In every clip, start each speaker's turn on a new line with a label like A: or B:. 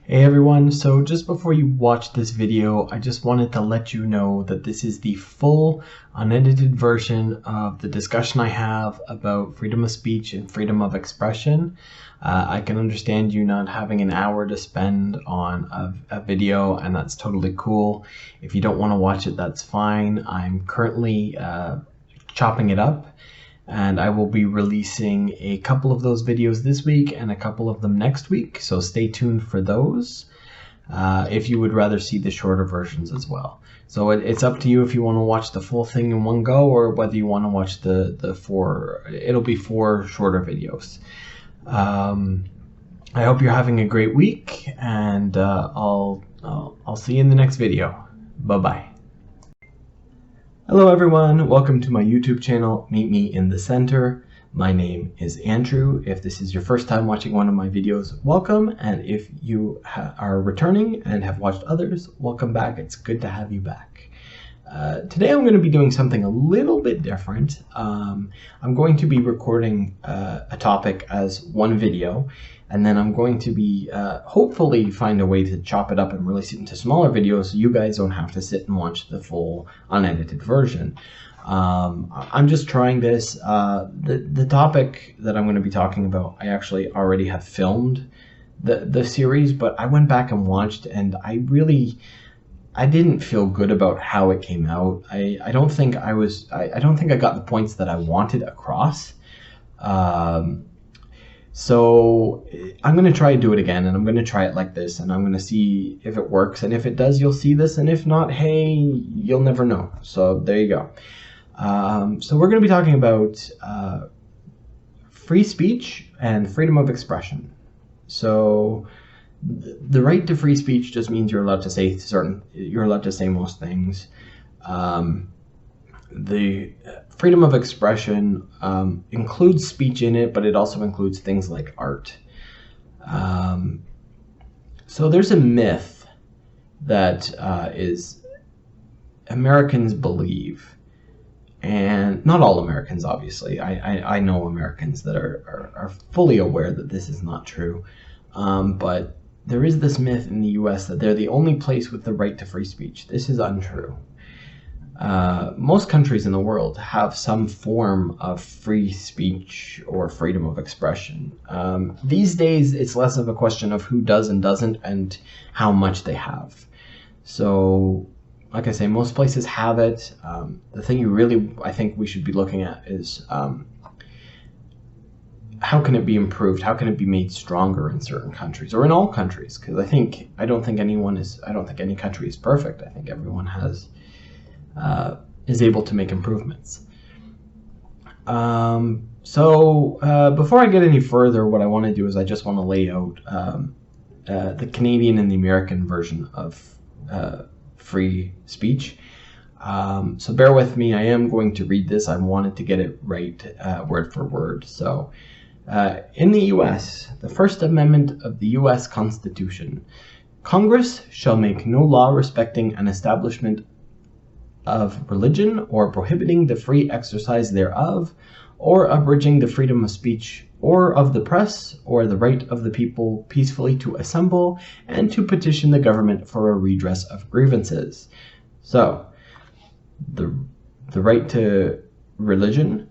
A: Hey everyone, so just before you watch this video, I just wanted to let you know that this is the full unedited version of the discussion I have about freedom of speech and freedom of expression. I can understand you not having an hour to spend on a video, and that's totally cool. If you don't want to watch it, that's fine. I'm currently chopping it up, and I will be releasing a couple of those videos this week and a couple of them next week, so stay tuned for those if you would rather see the shorter versions as well. So it's up to you if you want to watch the full thing in one go or whether you want to watch it'll be four shorter videos. I hope you're having a great week, and I'll see you in the next video. Bye-bye. Hello everyone, welcome to my YouTube channel, Meet Me in the Center. My name is Andrew. If this is your first time watching one of my videos, welcome. And if you are returning and have watched others, welcome back. It's good to have you back. Today I'm going to be doing something a little bit different. I'm going to be recording a topic as one video, and then I'm going to be hopefully find a way to chop it up and release it into smaller videos so you guys don't have to sit and watch the full unedited version. I'm just trying this. The topic that I'm going to be talking about, I actually already have filmed the series, but I went back and watched, and I didn't feel good about how it came out. I don't think I got the points that I wanted across. So I'm going to try to do it again, and I'm going to try it like this, and I'm going to see if it works, and if it does, you'll see this, and if not, hey, you'll never know. So there you go. So we're going to be talking about free speech and freedom of expression. So the right to free speech just means you're allowed to say most things. The freedom of expression includes speech in it, but it also includes things like art. So there's a myth that is Americans believe, and not all Americans, obviously. I know Americans that are fully aware that this is not true, but there is this myth in the US that they're the only place with the right to free speech. This is untrue. Most countries in the world have some form of free speech or freedom of expression. These days, it's less of a question of who does and doesn't and how much they have. So, like I say, most places have it. The thing I think we should be looking at is how can it be improved? How can it be made stronger in certain countries or in all countries? Because I don't think any country is perfect. I think everyone is able to make improvements. So before I get any further, what I want to do is I just want to lay out the Canadian and the American version of free speech. So bear with me. I am going to read this. I wanted to get it right word for word. So in the U.S., the First Amendment of the U.S. Constitution, Congress shall make no law respecting an establishment of religion or prohibiting the free exercise thereof, or abridging the freedom of speech or of the press, or the right of the people peacefully to assemble and to petition the government for a redress of grievances. So the right to religion,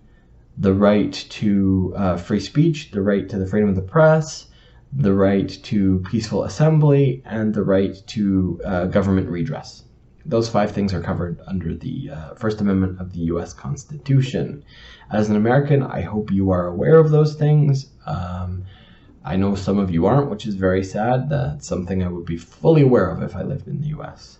A: the right to free speech, the right to the freedom of the press, the right to peaceful assembly, and the right to government redress. Those 5 things are covered under the First Amendment of the U.S. Constitution. As an American, I hope you are aware of those things. I know some of you aren't, which is very sad. That's something I would be fully aware of if I lived in the U.S.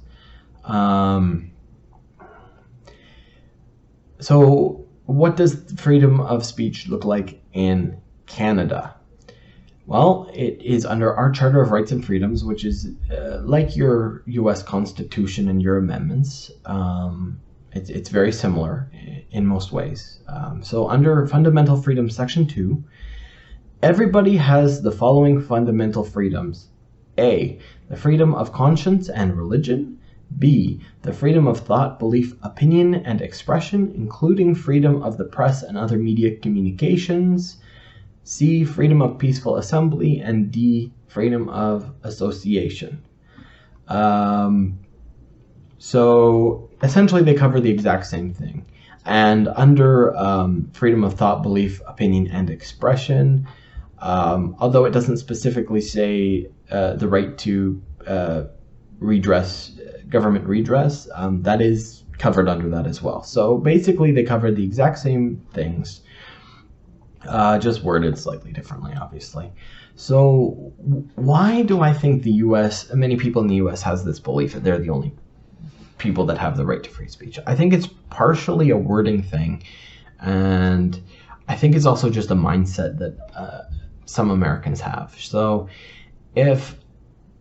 A: So what does freedom of speech look like in Canada? Well, it is under our Charter of Rights and Freedoms, which is like your U.S. Constitution and your amendments. It's very similar in most ways. So under Fundamental Freedom Section 2, everybody has the following fundamental freedoms. A, the freedom of conscience and religion. B, the freedom of thought, belief, opinion, and expression, including freedom of the press and other media communications. C, freedom of peaceful assembly. And D, freedom of association. So essentially they cover the exact same thing. And under freedom of thought, belief, opinion, and expression, although it doesn't specifically say the right to government redress, that is covered under that as well. So basically they cover the exact same things, just worded slightly differently, obviously. So why do I think the US, many people in the US has this belief that they're the only people that have the right to free speech? I think it's partially a wording thing, and I think it's also just a mindset that some Americans have. So if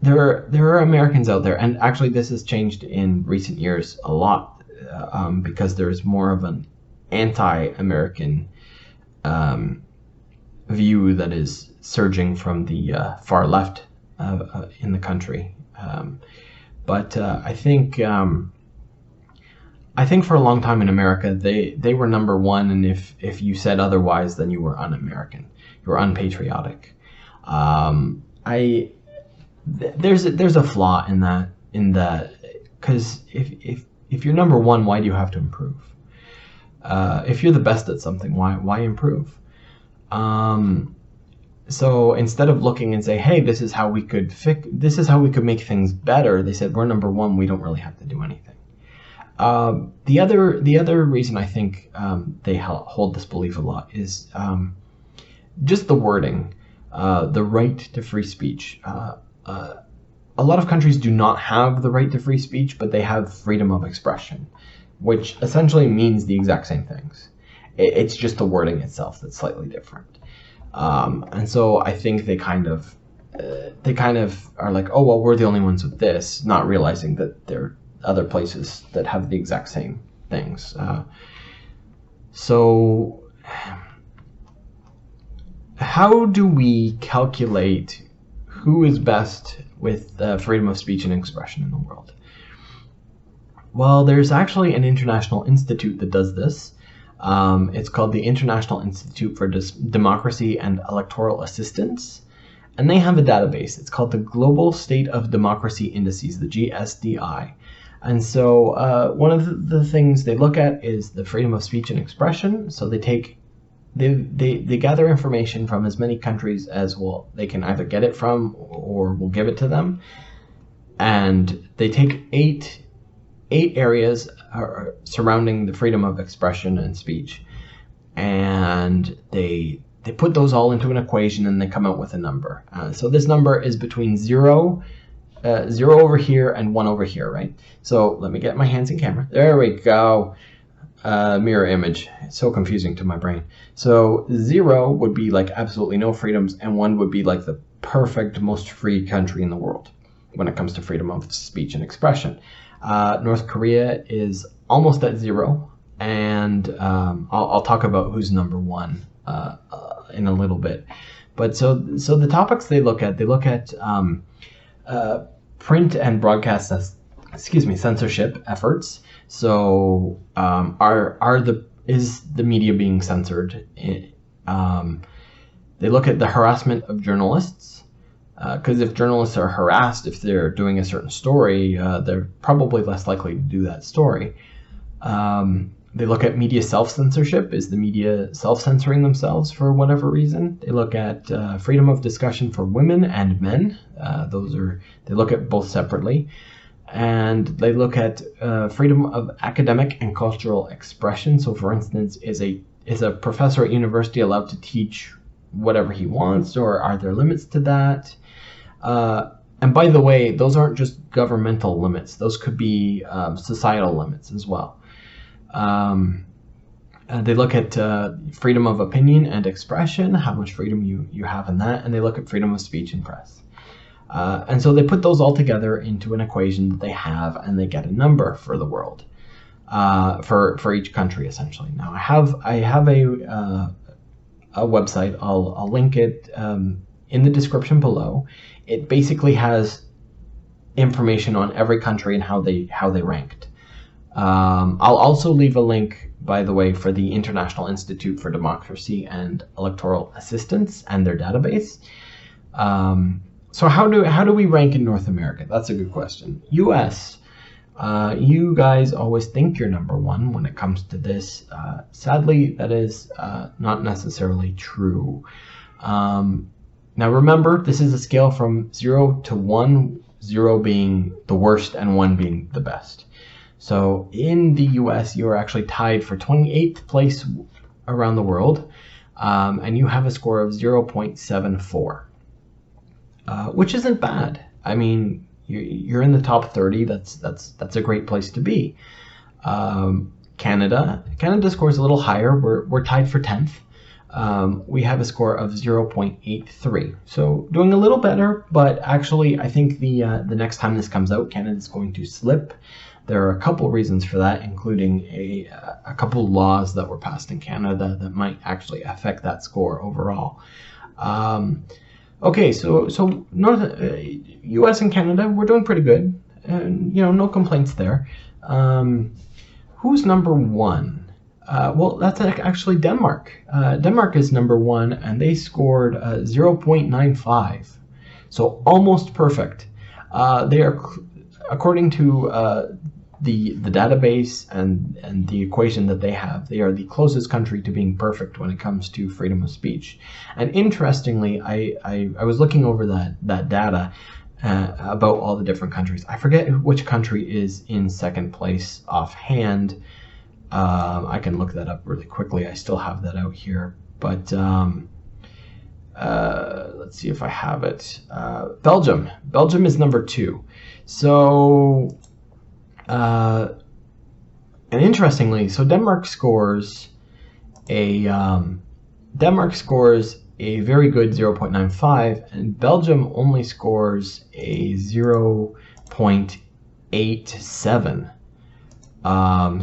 A: there are Americans out there, and actually this has changed in recent years a lot, because there's more of an anti-American view that is surging from the far left in the country. But I think for a long time in America, they were number one, and if you said otherwise, then you were un-American, you were unpatriotic. There's a flaw in that, because if you're number one, why do you have to improve? If you're the best at something, why improve? So instead of looking and say, hey, this is how we could make things better, they said, we're number one, we don't really have to do anything. The other reason I think they hold this belief a lot is just the wording, the right to free speech. A lot of countries do not have the right to free speech, but they have freedom of expression, which essentially means the exact same things. It's just the wording itself that's slightly different. And so I think they kind of are like, oh, well, we're the only ones with this, not realizing that there are other places that have the exact same things. So how do we calculate who is best with freedom of speech and expression in the world? Well, there's actually an international institute that does this. It's called the International Institute for Democracy and Electoral Assistance, and they have a database. It's called the Global State of Democracy Indices, the GSDI. And so one of the things they look at is the freedom of speech and expression. So they gather information from as many countries as they can either get it from or will give it to them, and they take eight areas surrounding the freedom of expression and speech, and they put those all into an equation, and they come out with a number. So this number is between zero over here and 1 over here, right? So let me get my hands in camera. There we go. Mirror image. It's so confusing to my brain. So 0 would be like absolutely no freedoms, and 1 would be like the perfect, most free country in the world when it comes to freedom of speech and expression. North Korea is almost at 0, and I'll talk about who's number 1 in a little bit. But so the topics they look at print and broadcast censorship efforts. So is the media being censored? They look at the harassment of journalists, because if journalists are harassed, if they're doing a certain story, they're probably less likely to do that story. They look at media self-censorship. Is the media self-censoring themselves for whatever reason? They look at freedom of discussion for women and men. They look at both separately. And they look at freedom of academic and cultural expression. So for instance, is a professor at university allowed to teach whatever he wants, or are there limits to that? And by the way, those aren't just governmental limits. Those could be societal limits as well. They look at freedom of opinion and expression, how much freedom you have in that, and they look at freedom of speech and press. And so they put those all together into an equation that they have, and they get a number for the world, for each country essentially. Now I have a website. I'll link it in the description below. It basically has information on every country and how they ranked. I'll also leave a link, by the way, for the International Institute for Democracy and Electoral Assistance and their database. So how do we rank in North America? That's a good question. U.S. You guys always think you're number one when it comes to this. Sadly, that is not necessarily true. Now remember, this is a scale from 0 to 1, 0 being the worst and 1 being the best. So in the US, you are actually tied for 28th place around the world, and you have a score of 0.74, which isn't bad. I mean, you're in the top 30. That's a great place to be. Canada scores a little higher. We're tied for 10th. We have a score of 0.83, so doing a little better. But actually, I think the next time this comes out, Canada's going to slip. There are a couple reasons for that, including a couple laws that were passed in Canada that might actually affect that score overall. Okay, so U.S. and Canada, we're doing pretty good, and no complaints there. Who's number one? Well, that's actually Denmark. Denmark is number one, and they scored 0.95, so almost perfect. They are, according to the database and the equation that they have, they are the closest country to being perfect when it comes to freedom of speech. And interestingly, I was looking over that data about all the different countries. I forget which country is in second place offhand. I can look that up really quickly. I still have that out here, but let's see if I have it. Belgium is number 2. So and interestingly, so Denmark scores a very good 0.95, and Belgium only scores a 0.87.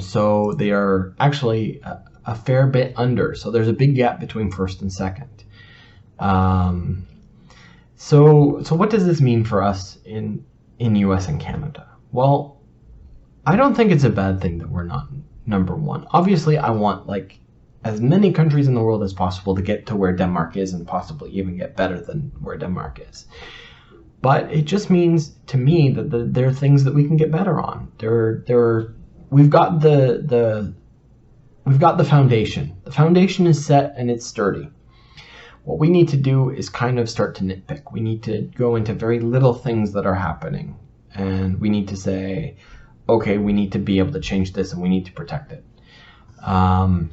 A: So they are actually a fair bit under. So there's a big gap between first and second. So what does this mean for us in US and Canada? Well, I don't think it's a bad thing that we're not number one. Obviously, I want as many countries in the world as possible to get to where Denmark is, and possibly even get better than where Denmark is. But it just means to me that there are things that we can get better on. We've got the foundation. The foundation is set and it's sturdy. What we need to do is kind of start to nitpick. We need to go into very little things that are happening, and we need to say, okay, we need to be able to change this, and we need to protect it. I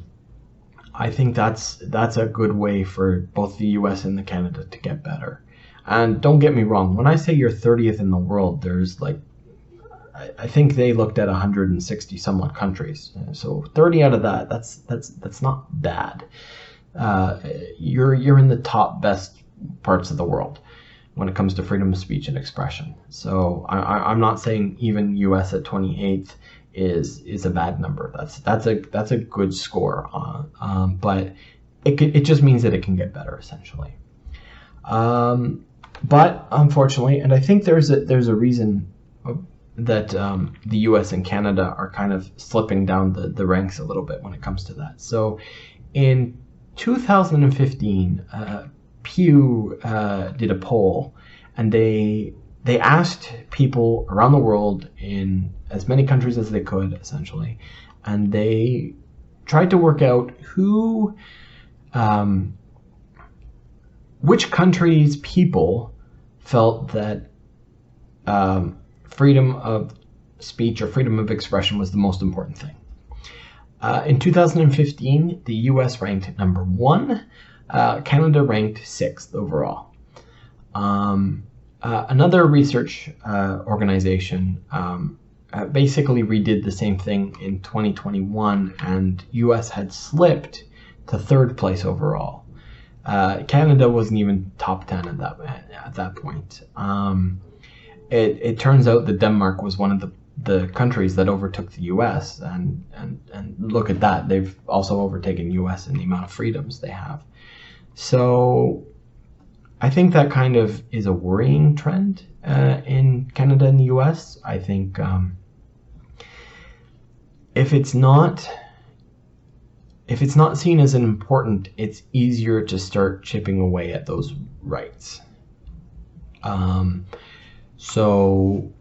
A: think that's a good way for both the US and the Canada to get better. And don't get me wrong, when I say you're 30th in the world, there's I think they looked at 160 somewhat countries. So 30 out of that's not bad. You're in the top best parts of the world when it comes to freedom of speech and expression. So I'm not saying even US at 28th is a bad number. That's a good score. But it just means that it can get better, essentially. But unfortunately, and I think there's a reason that the US and Canada are kind of slipping down the ranks a little bit when it comes to that. So in 2015, Pew did a poll, and they asked people around the world in as many countries as they could, essentially, and they tried to work out which countries' people felt that freedom of speech or freedom of expression was the most important thing. In 2015, the US ranked number 1. Canada ranked 6th overall. Another research organization basically redid the same thing in 2021, and US had slipped to 3rd place overall. Canada wasn't even top 10 at that point. It turns out that Denmark was one of the countries that overtook the US, and look at that, they've also overtaken US in the amount of freedoms they have. So I think that kind of is a worrying trend in Canada and the US. I think if it's not seen as important, it's easier to start chipping away at those rights. So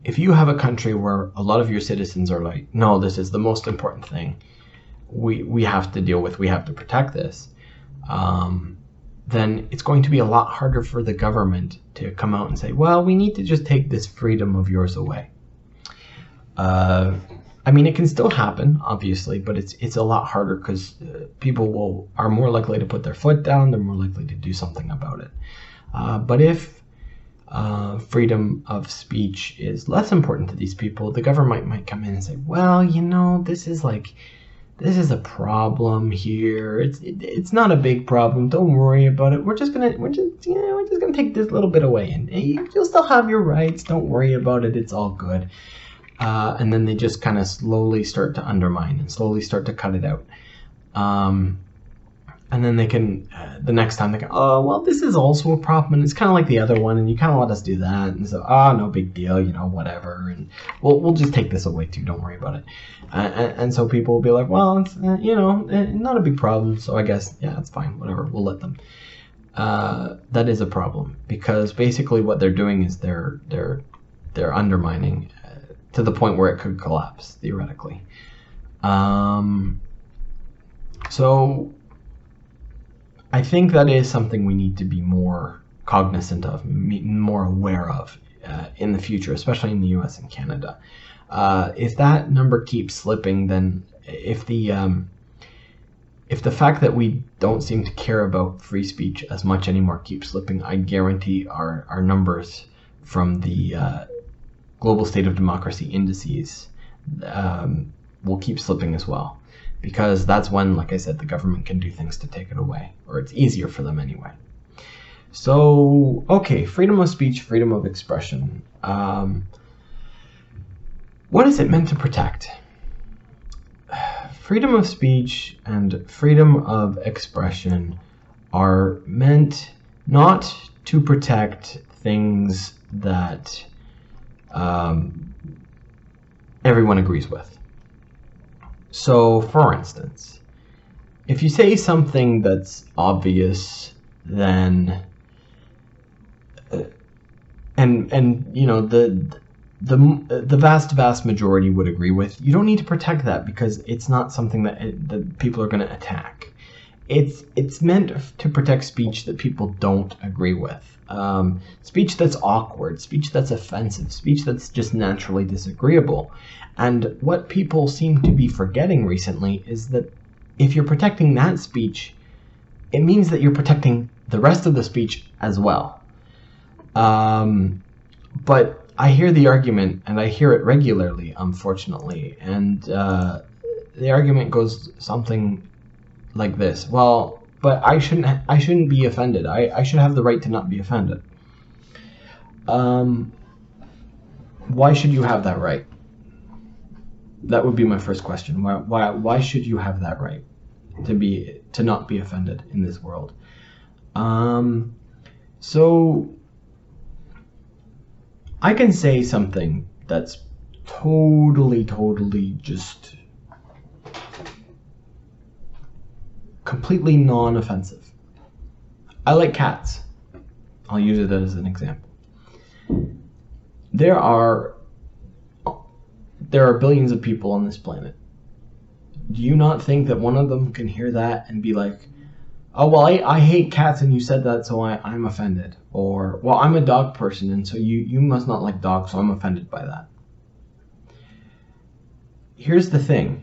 A: if you have a country where a lot of your citizens are like, no, this is the most important thing we have to deal with, we have to protect this, then it's going to be a lot harder for the government to come out and say, well, we need to just take this freedom of yours away. I mean, it can still happen, obviously, but it's a lot harder because people are more likely to put their foot down. They're more likely to do something about it. But if freedom of speech is less important to these people, the government might come in and say, well, this is a problem here. It's not a big problem. Don't worry about it. We're just gonna take this little bit away, and you'll still have your rights. Don't worry about it. It's all good. And then they just kind of slowly start to undermine and slowly start to cut it out. And then they can, the next time they go, oh, well, this is also a problem, and it's kind of like the other one, and you kind of let us do that, and so, no big deal, whatever, and we'll just take this away too, don't worry about it. And so people will be like, well, it's, not a big problem, so I guess, yeah, it's fine, whatever, we'll let them. That is a problem, because basically what they're doing is they're undermining to the point where it could collapse, theoretically. So I think that is something we need to be more cognizant of, more aware of in the future, especially in the US and Canada. If that number keeps slipping, then if the fact that we don't seem to care about free speech as much anymore keeps slipping, I guarantee our numbers from the Global State of Democracy indices will keep slipping as well. Because that's when, like I said, the government can do things to take it away, or it's easier for them anyway. So, okay, freedom of speech, freedom of expression. What is it meant to protect? Freedom of speech and freedom of expression are meant not to protect things that everyone agrees with. So, for instance, if you say something that's obvious, then the vast majority would agree with, you don't need to protect that because it's not something that people are going to attack. It's meant to protect speech that people don't agree with. Speech that's awkward, speech that's offensive, speech that's just naturally disagreeable. And what people seem to be forgetting recently is that if you're protecting that speech, it means that you're protecting the rest of the speech as well. But I hear the argument, and I hear it regularly, unfortunately, and the argument goes something like this: well, but I shouldn't be offended. I should have the right to not be offended. Why should you have that right? That would be my first question. Why should you have that right to not be offended in this world? So I can say something that's totally just completely non-offensive. I like cats. I'll use it as an example. There are billions of people on this planet. Do you not think that one of them can hear that and be like, oh, well, I hate cats and you said that, so I'm offended. Or, well, I'm a dog person and so you must not like dogs, so I'm offended by that. Here's the thing,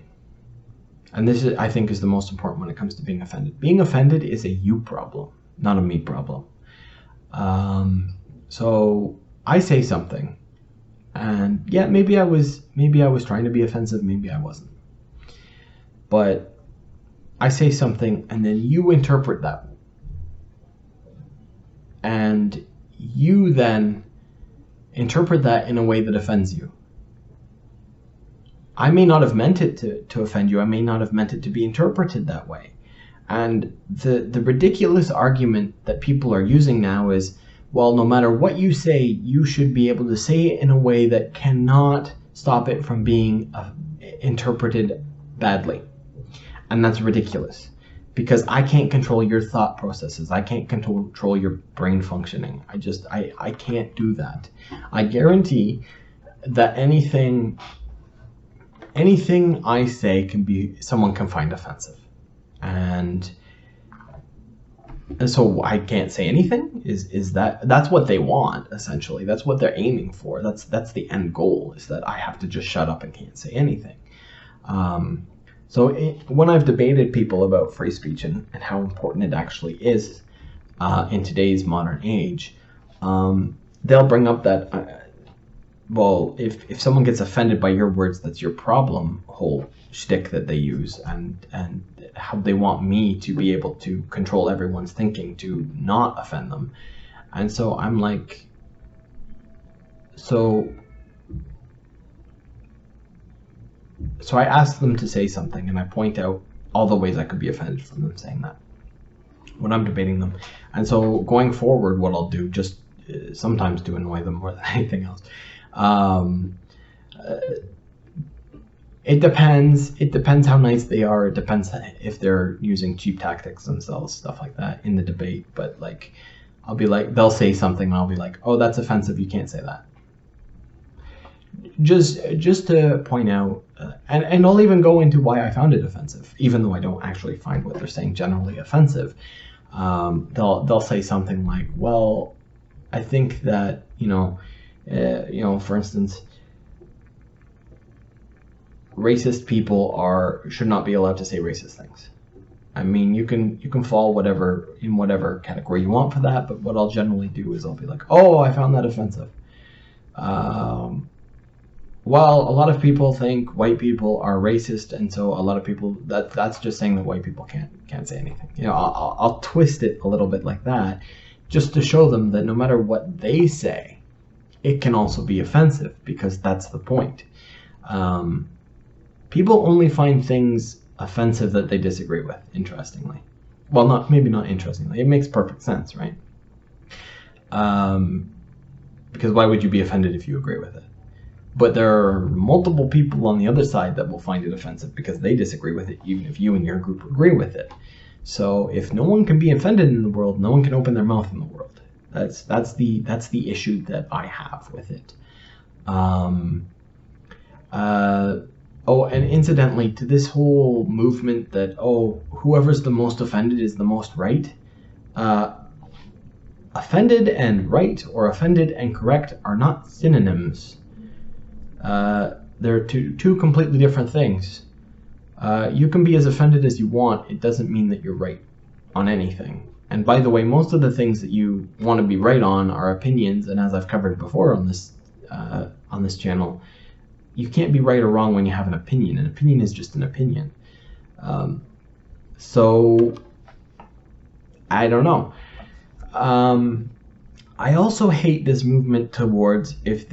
A: and this I think is the most important when it comes to being offended. Being offended is a you problem, not a me problem. So I say something, and yeah, maybe I was trying to be offensive, maybe I wasn't. But I say something, and then you interpret that, and you then interpret that in a way that offends you. I may not have meant it to offend you. I may not have meant it to be interpreted that way. And the ridiculous argument that people are using now is, well, no matter what you say, you should be able to say it in a way that cannot stop it from being interpreted badly. And that's ridiculous. because I can't control your thought processes. I can't control your brain functioning. I can't do that. I guarantee that anything I say someone can find offensive. And so I can't say anything. That's what they want, essentially. That's what they're aiming for. That's the end goal, is that I have to just shut up and can't say anything. When I've debated people about free speech and how important it actually is in today's modern age, they'll bring up that well, if someone gets offended by your words, that's your problem, whole shtick that they use, and how they want me to be able to control everyone's thinking to not offend them. And so I'm like, so I ask them to say something, and I point out all the ways I could be offended from them saying that when I'm debating them. And so going forward, what I'll do, just sometimes to annoy them more than anything else, it depends how nice they are. It depends if they're using cheap tactics themselves, stuff like that in the debate. But like, I'll be like, they'll say something and I'll be like, oh, that's offensive, you can't say that. Just to point out, and I'll even go into why I found it offensive, even though I don't actually find what they're saying generally offensive. They'll say something like, well, I think that, for instance, racist people should not be allowed to say racist things. I mean, you can fall in whatever category you want for that, but what I'll generally do is I'll be like, oh, I found that offensive. Well, a lot of people think white people are racist, and so a lot of people that's just saying that white people can't say anything. I'll twist it a little bit like that, just to show them that no matter what they say, it can also be offensive, because that's the point. People only find things offensive that they disagree with, interestingly. Well, maybe not interestingly. It makes perfect sense, right? Because why would you be offended if you agree with it? But there are multiple people on the other side that will find it offensive because they disagree with it, even if you and your group agree with it. So if no one can be offended in the world, no one can open their mouth in the world. That's the issue that I have with it. And incidentally, to this whole movement that, whoever's the most offended is the most right. Offended and right, or offended and correct, are not synonyms. They're two completely different things. You can be as offended as you want. It doesn't mean that you're right on anything. And by the way, most of the things that you want to be right on are opinions. And as I've covered before on this channel, you can't be right or wrong when you have an opinion. An opinion is just an opinion. So I don't know. I also hate this movement towards if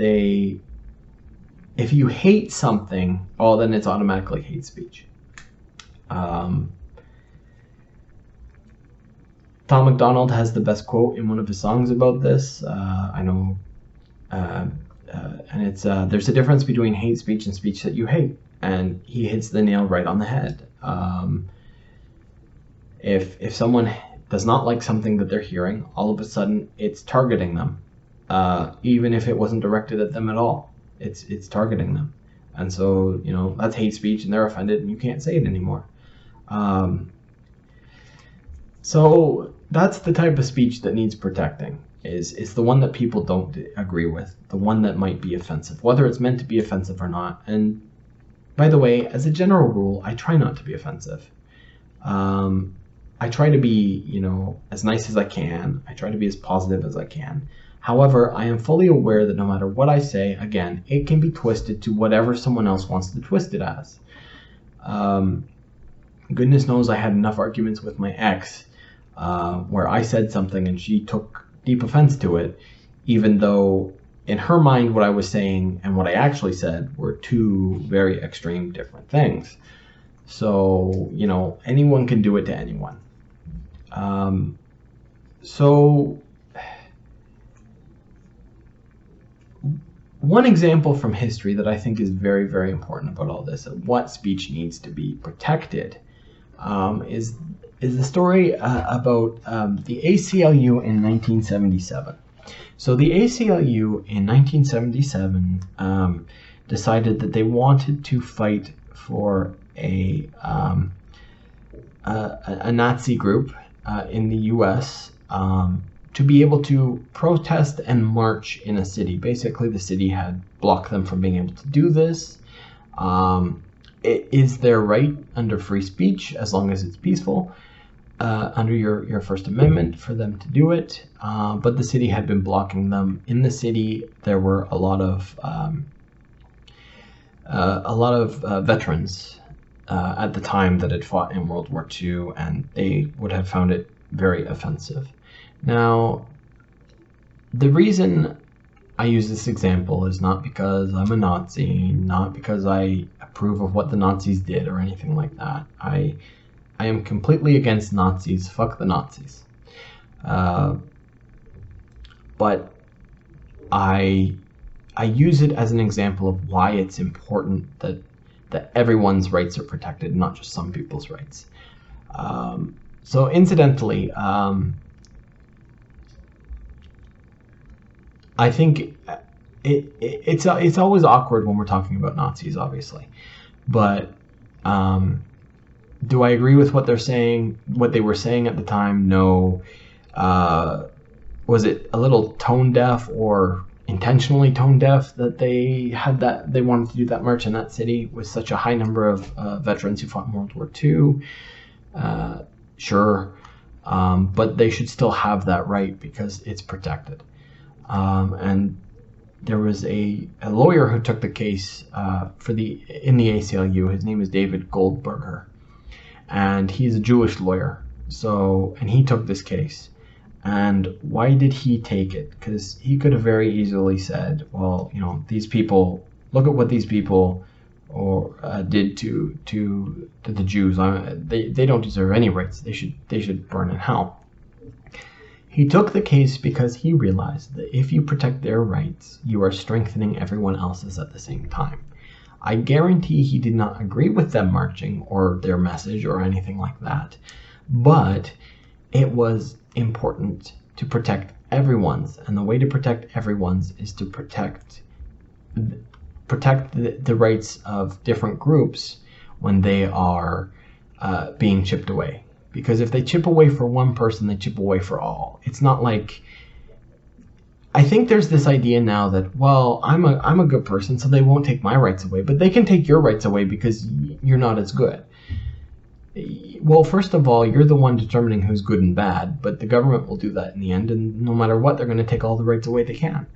A: you hate something, then it's automatically hate speech. Tom MacDonald has the best quote in one of his songs about this. I know, and it's there's a difference between hate speech and speech that you hate, and he hits the nail right on the head. If someone does not like something that they're hearing, all of a sudden it's targeting them, even if it wasn't directed at them at all. It's targeting them, and so that's hate speech, and they're offended, and you can't say it anymore. So that's the type of speech that needs protecting. Is the one that people don't agree with, the one that might be offensive, whether it's meant to be offensive or not. And by the way, as a general rule, I try not to be offensive. I try to be, as nice as I can. I try to be as positive as I can. However, I am fully aware that no matter what I say, again, it can be twisted to whatever someone else wants to twist it as. Goodness knows I had enough arguments with my ex where I said something and she took deep offense to it, even though in her mind what I was saying and what I actually said were two very extreme different things. So, anyone can do it to anyone. So one example from history that I think is very, very important about all this, of what speech needs to be protected, is the story about the ACLU in 1977. So the ACLU in 1977 decided that they wanted to fight for a Nazi group in the U.S. To be able to protest and march in a city. Basically, the city had blocked them from being able to do this. It is their right under free speech, as long as it's peaceful, under your First Amendment, for them to do it. But the city had been blocking them. In the city, there were a lot of veterans at the time that had fought in World War II, and they would have found it very offensive. Now, the reason I use this example is not because I'm a Nazi, not because I approve of what the Nazis did or anything like that. I am completely against Nazis. Fuck the Nazis. But I use it as an example of why it's important that everyone's rights are protected, not just some people's rights. So incidentally, I think it's always awkward when we're talking about Nazis, obviously, but do I agree with what they're saying? What they were saying at the time? No. Was it a little tone deaf or intentionally tone deaf that they wanted to do that march in that city with such a high number of veterans who fought in World War II? Sure, but they should still have that right because it's protected. And there was a lawyer who took the case in the ACLU. His name is David Goldberger, and he's a Jewish lawyer. And he took this case. And why did he take it? Because he could have very easily said, well, these people, look at what these people did to the Jews. They don't deserve any rights. They should burn in hell. He took the case because he realized that if you protect their rights, you are strengthening everyone else's at the same time. I guarantee he did not agree with them marching or their message or anything like that, but it was important to protect everyone's, and the way to protect everyone's is to protect the rights of different groups when they are being chipped away. Because if they chip away for one person, they chip away for all. It's not like, I think there's this idea now that, well, I'm a good person, so they won't take my rights away, but they can take your rights away because you're not as good. Well, first of all, you're the one determining who's good and bad, but the government will do that in the end, and no matter what, they're going to take all the rights away they can.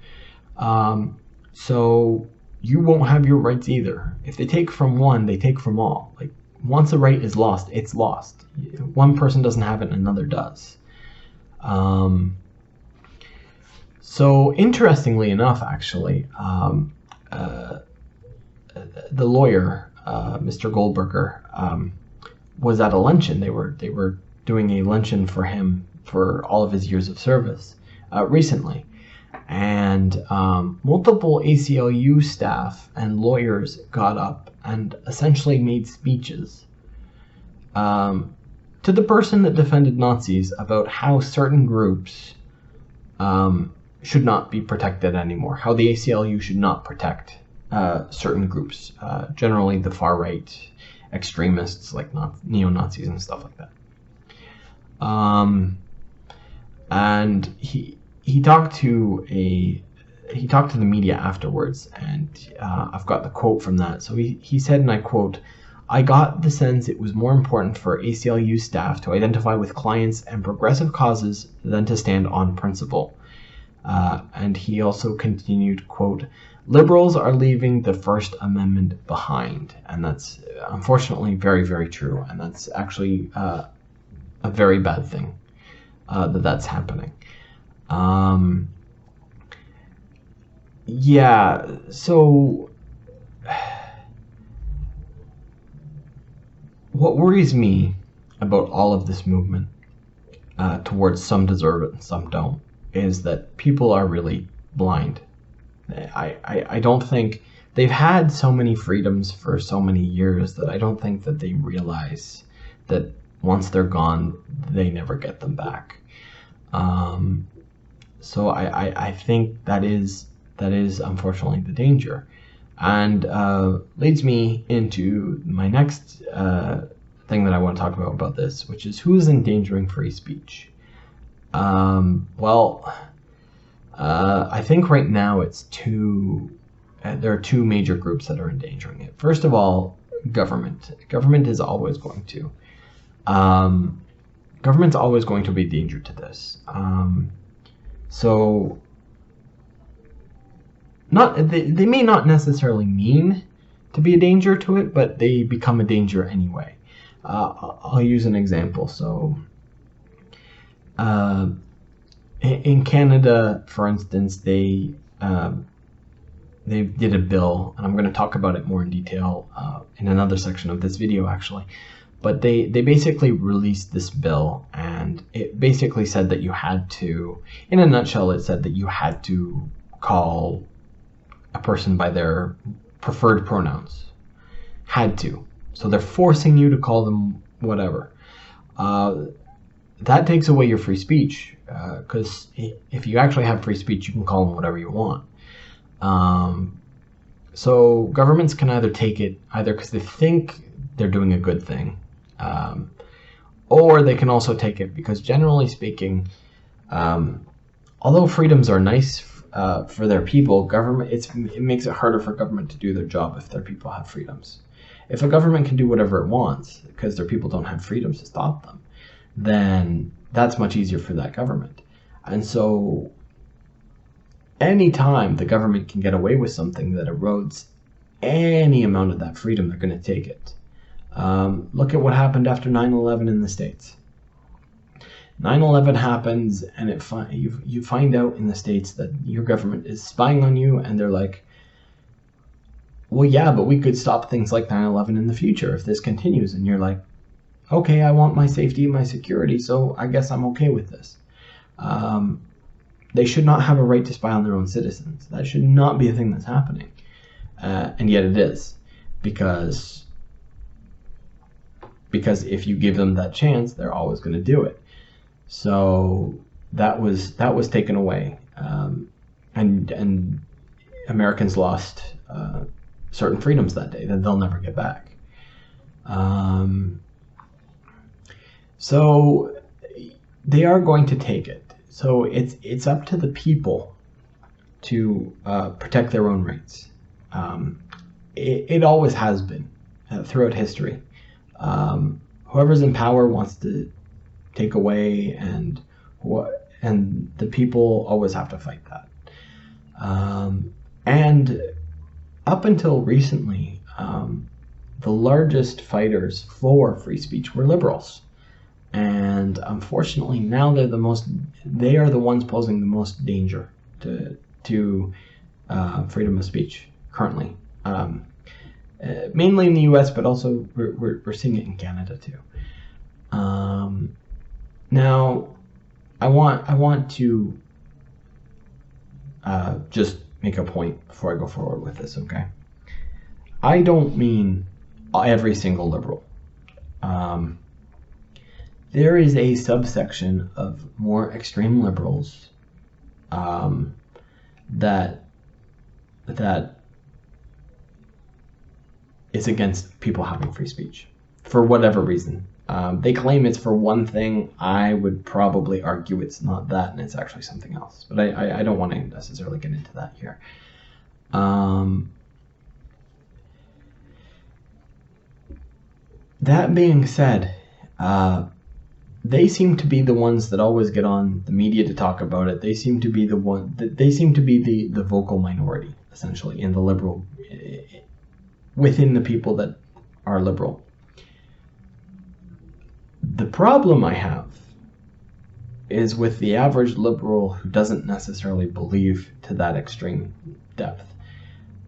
A: So you won't have your rights either. If they take from one, they take from all. Like, once a right is lost, it's lost. One person doesn't have it, another does. So interestingly enough, actually, the lawyer, Mr. Goldberger, was at a luncheon. They were doing a luncheon for him for all of his years of service recently, and multiple ACLU staff and lawyers got up and essentially made speeches to the person that defended Nazis about how certain groups should not be protected anymore, how the ACLU should not protect certain groups, generally the far right extremists like neo-Nazis and stuff like that. And he talked to the media afterwards, and I've got the quote from that. So he said, and I quote, "I got the sense it was more important for ACLU staff to identify with clients and progressive causes than to stand on principle." And he also continued, quote, "Liberals are leaving the First Amendment behind." And that's unfortunately very, very true. And that's actually a very bad thing that's happening. Yeah, so what worries me about all of this movement towards some deserve it and some don't is that people are really blind. I don't think they've had so many freedoms for so many years that I don't think that they realize that once they're gone, they never get them back. So I think that is unfortunately the danger, and leads me into my next thing that I want to talk about this, which is who's endangering free speech. I think right now it's there are two major groups that are endangering it. First of all, government. Government is always going to. Government's always going to be a danger to this. So, they may not necessarily mean to be a danger to it, but they become a danger anyway. I'll use an example. So, in Canada, for instance, they did a bill, and I'm going to talk about it more in detail in another section of this video, actually. But they basically released this bill, and it basically said that you had to, in a nutshell, it said that you had to call a person by their preferred pronouns. Had to. So they're forcing you to call them whatever. That takes away your free speech, because if you actually have free speech, you can call them whatever you want. So governments can either take it either because they think they're doing a good thing, or they can also take it because, generally speaking, although freedoms are nice for their people, it makes it harder for government to do their job if their people have freedoms. If a government can do whatever it wants because their people don't have freedoms to stop them, then that's much easier for that government. And so anytime the government can get away with something that erodes any amount of that freedom, they're going to take it. Look at what happened after 9/11 in the States. 9/11 happens, and you find out in the States that your government is spying on you, and they're like, well, yeah, but we could stop things like 9/11 in the future if this continues. And you're like, okay, I want my safety and my security, so I guess I'm okay with this. They should not have a right to spy on their own citizens. That should not be a thing that's happening. And yet it is, because if you give them that chance, they're always going to do it. So that was taken away, and Americans lost certain freedoms that day that they'll never get back. So they are going to take it. So it's up to the people to protect their own rights. It always has been throughout history. Whoever's in power wants to take away, and the people always have to fight that. And up until recently, the largest fighters for free speech were liberals. And unfortunately, now they are the ones posing the most danger to freedom of speech currently. Mainly in the U.S., but also we're seeing it in Canada too. Now, I want to just make a point before I go forward with this. Okay, I don't mean every single liberal. There is a subsection of more extreme liberals that is against people having free speech for whatever reason. They claim it's for one thing. I would probably argue it's not that, and it's actually something else. But I don't want to necessarily get into that here. That being said, they seem to be the ones that always get on the media to talk about it. They seem to be the vocal minority, essentially, in the liberal, within the people that are liberal. The problem I have is with the average liberal who doesn't necessarily believe to that extreme depth.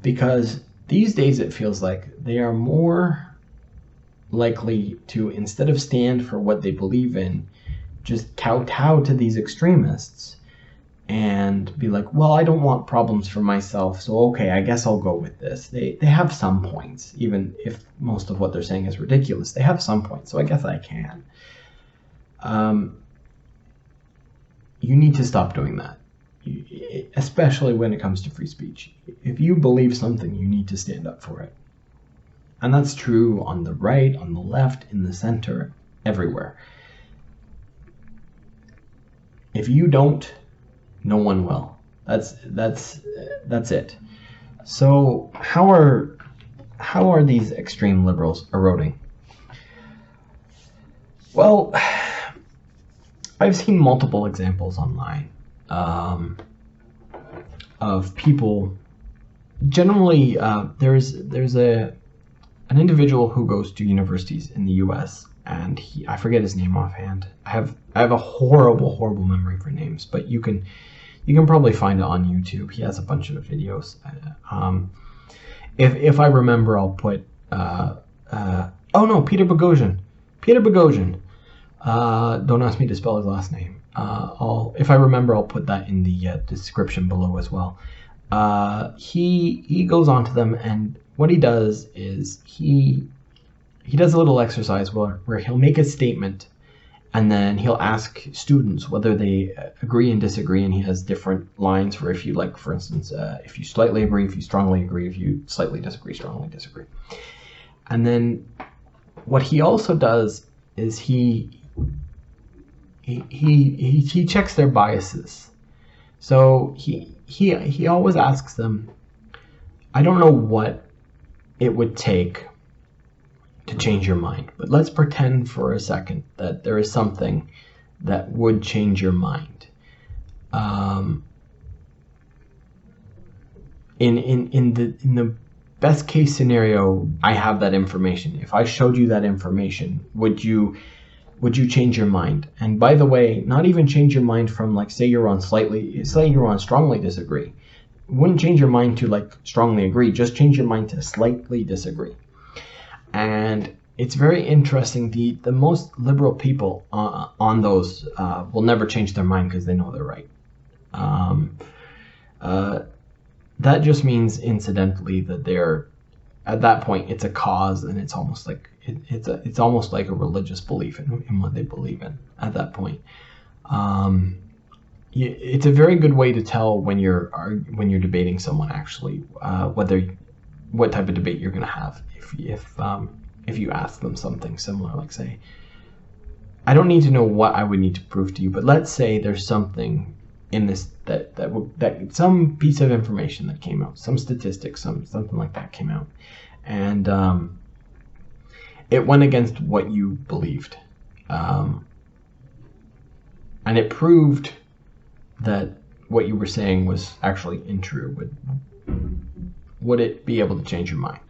A: Because these days it feels like they are more likely to, instead of stand for what they believe in, just kowtow to these extremists and be like, well, I don't want problems for myself, so okay, I guess I'll go with this. They have some points, even if most of what they're saying is ridiculous. They have some points, so I guess I can. You need to stop doing that, especially when it comes to free speech. If you believe something, you need to stand up for it. And that's true on the right, on the left, in the center, everywhere. If you don't, no one will. That's it. So how are these extreme liberals eroding? Well, I've seen multiple examples online of people. Generally, there's an individual who goes to universities in the U.S. and I forget his name offhand. I have a horrible memory for names, but you can probably find it on YouTube. He has a bunch of videos. If I remember, I'll put Peter Boghossian. Peter Boghossian. Don't ask me to spell his last name. If I remember, I'll put that in the description below as well. He goes on to them, and what he does is he does a little exercise where he'll make a statement, and then he'll ask students whether they agree and disagree, and he has different lines for if you like, for instance, if you slightly agree, if you strongly agree, if you slightly disagree, strongly disagree. And then what he also does is he checks their biases. So he always asks them, I don't know what it would take to change your mind, but let's pretend for a second that there is something that would change your mind. In the best case scenario, I have that information. If I showed you that information, would you change your mind? And by the way, not even change your mind from, like, say you're on strongly disagree. It wouldn't change your mind to like strongly agree, just change your mind to slightly disagree. And it's very interesting. The most liberal people on those will never change their mind because they know they're right. That just means incidentally that they're, at that point, it's a cause, and it's almost like it's almost like a religious belief in what they believe in at that point. It's a very good way to tell when you're debating someone, actually, what type of debate you're going to have. If you ask them something similar, like, say, I don't need to know what I would need to prove to you, but let's say there's something in this that some piece of information that came out, some statistics, something like that came out, and it went against what you believed, and it proved that what you were saying was actually untrue. Would it be able to change your mind?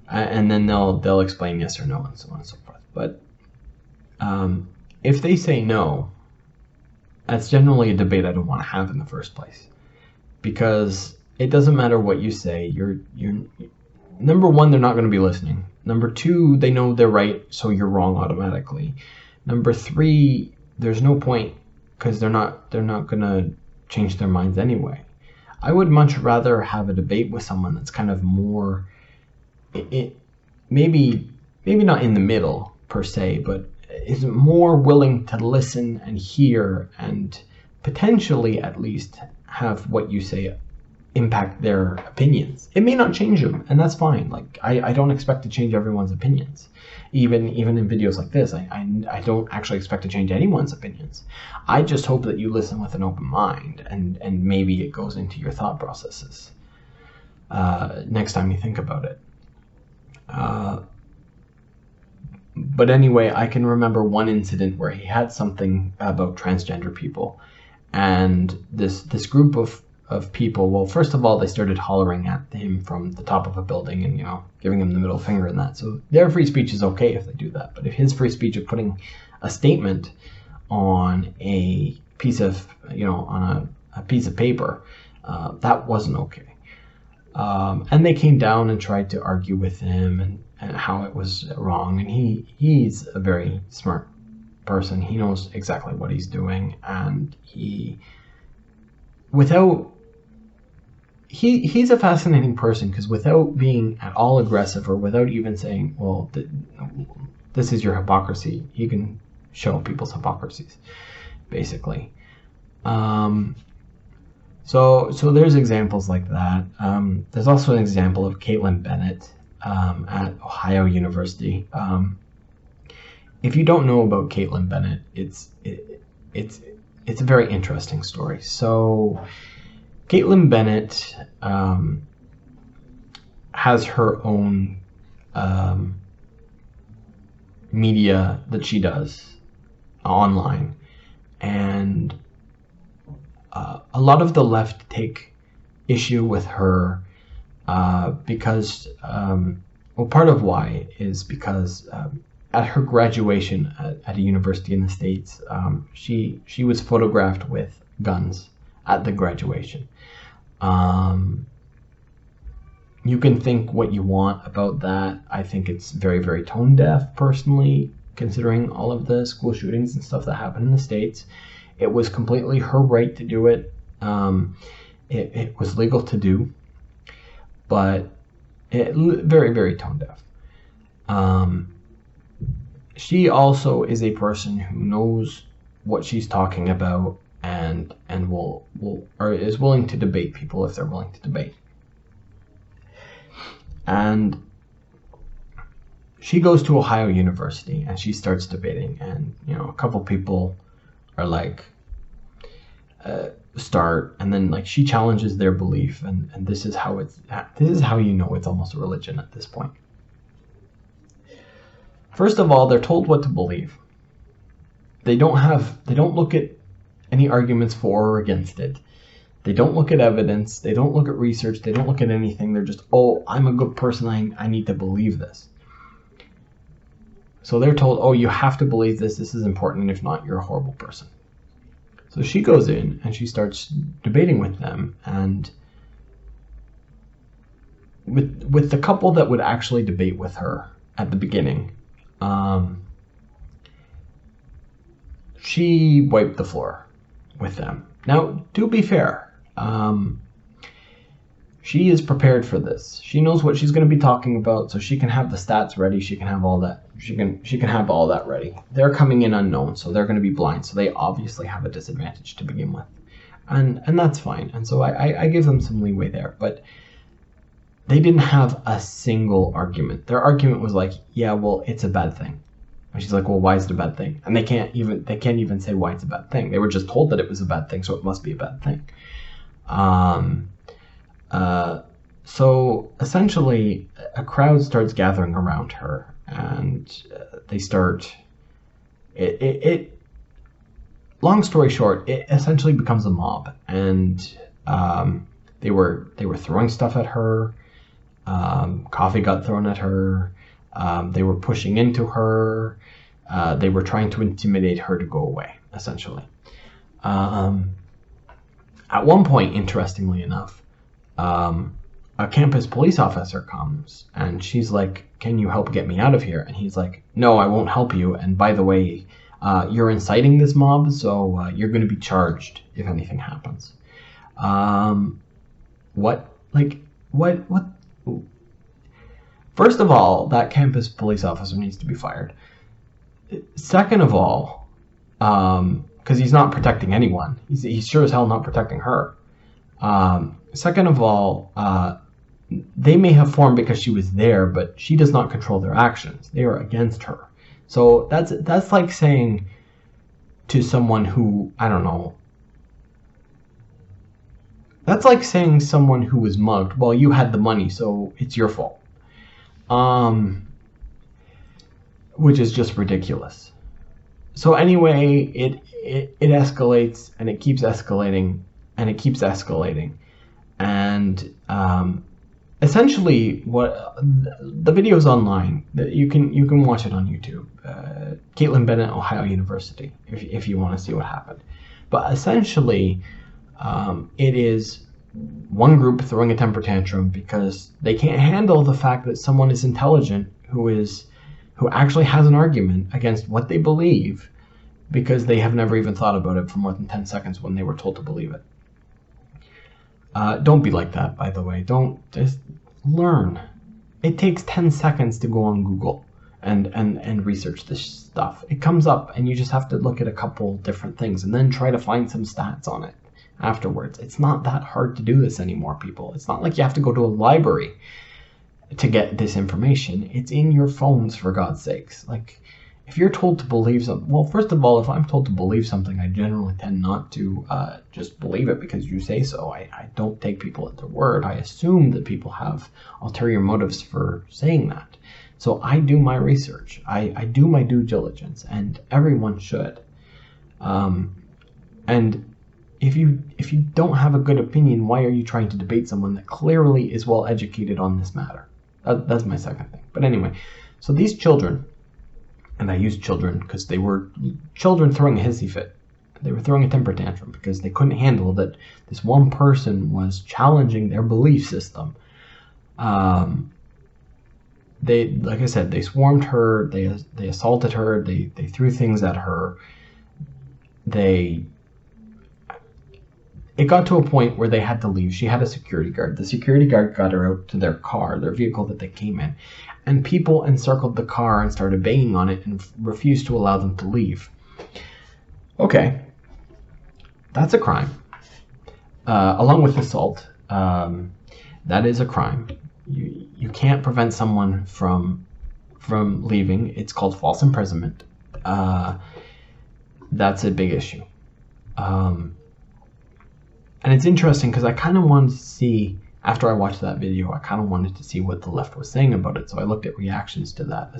A: And then they'll explain yes or no, and so on and so forth. But if they say no, that's generally a debate I don't want to have in the first place, because it doesn't matter what you say. You're number one, they're not going to be listening. Number two, they know they're right, so you're wrong automatically. Number three, there's no point, because they're not going to change their minds anyway. I would much rather have a debate with someone that's kind of more, maybe not in the middle per se, but is more willing to listen and hear, and potentially at least have what you say impact their opinions. It may not change them, and that's fine. Like, I don't expect to change everyone's opinions. Even in videos like this, I don't actually expect to change anyone's opinions. I just hope that you listen with an open mind, and maybe it goes into your thought processes next time you think about it. But anyway, I can remember one incident where he had something about transgender people, and this group of people, well, first of all, they started hollering at him from the top of a building and, giving him the middle finger and that. So their free speech is okay if they do that. But if his free speech of putting a statement on a piece of, on a piece of paper, that wasn't okay. And they came down and tried to argue with him and how it was wrong. And he's a very smart person. He knows exactly what he's doing, and without he's a fascinating person because without being at all aggressive or without even saying, well, this is your hypocrisy, he can show people's hypocrisies, basically. So there's examples like that. There's also an example of Caitlin Bennett at Ohio University. If you don't know about Caitlin Bennett, it's a very interesting story. So Caitlin Bennett has her own media that she does online, and a lot of the left take issue with her because, well, part of why is because at her graduation at a university in the States, she was photographed with guns at the graduation. You can think what you want about that. I think it's very, very tone deaf, personally, considering all of the school shootings and stuff that happened in the States. It was completely her right to do it. It was legal to do, but very, very tone deaf. She also is a person who knows what she's talking about and is willing to debate people if they're willing to debate. And she goes to Ohio University and she starts debating, and a couple people are like start, and then like she challenges their belief, and this is how it's almost a religion at this point. First of all, they're told what to believe. They don't look at any arguments for or against it. They don't look at evidence. They don't look at research. They don't look at anything. They're just, oh, I'm a good person. I need to believe this. So they're told, oh, you have to believe this. This is important. If not, you're a horrible person. So she goes in and she starts debating with them. And with the couple that would actually debate with her at the beginning, she wiped the floor with them. Now, to be fair, she is prepared for this. She knows what she's going to be talking about, so she can have the stats ready. She can have all that. She can have all that ready. They're coming in unknown, so they're going to be blind. So they obviously have a disadvantage to begin with, and that's fine. And so I give them some leeway there, but they didn't have a single argument. Their argument was like, yeah, well, it's a bad thing. And she's like, well, why is it a bad thing? And they can't even say why it's a bad thing. They were just told that it was a bad thing, so it must be a bad thing. So essentially, a crowd starts gathering around her, and they start. Long story short, it essentially becomes a mob, and they were throwing stuff at her. Coffee got thrown at her. They were pushing into her. They were trying to intimidate her to go away, essentially. At one point, interestingly enough, a campus police officer comes, and she's like, can you help get me out of here? And he's like, no, I won't help you. And by the way, you're inciting this mob, so you're going to be charged if anything happens. What? First of all, that campus police officer needs to be fired. Second of all, because he's not protecting anyone. He's sure as hell not protecting her. Second of all, they may have formed because she was there, but she does not control their actions. They are against her. So that's like saying to someone who, I don't know, that's like saying someone who was mugged, well, you had the money, so it's your fault. Which is just ridiculous. So anyway, it escalates, and it keeps escalating, and it keeps escalating. And essentially, what the video's online, you can watch it on YouTube. Caitlin Bennett, Ohio University, if you want to see what happened. But essentially, it is one group throwing a temper tantrum because they can't handle the fact that someone is intelligent who actually has an argument against what they believe, because they have never even thought about it for more than 10 seconds when they were told to believe it. Don't be like that, by the way. Don't just learn. It takes 10 seconds to go on Google and research this stuff. It comes up and you just have to look at a couple different things and then try to find some stats on it afterwards. It's not that hard to do this anymore, people. It's not like you have to go to a library to get this information. It's in your phones, for God's sakes. Like, if you're told to believe something, well, first of all, if I'm told to believe something, I generally tend not to just believe it because you say so. I don't take people at their word. I assume that people have ulterior motives for saying that. So I do my research. I do my due diligence, and everyone should. And if you don't have a good opinion, why are you trying to debate someone that clearly is well educated on this matter? That's my second thing. But anyway, so these children, and I use children because they were children throwing a hissy fit. They were throwing a temper tantrum because they couldn't handle that this one person was challenging their belief system. They, like I said, they swarmed her, they assaulted her, they threw things at her. It got to a point where they had to leave. She had a security guard. The security guard got her out to their car, their vehicle that they came in. And people encircled the car and started banging on it and refused to allow them to leave. Okay, that's a crime. Along with assault, that is a crime. You can't prevent someone from leaving. It's called false imprisonment. That's a big issue. And it's interesting because I kind of wanted to see, after I watched that video, I kind of wanted to see what the left was saying about it. So I looked at reactions to that,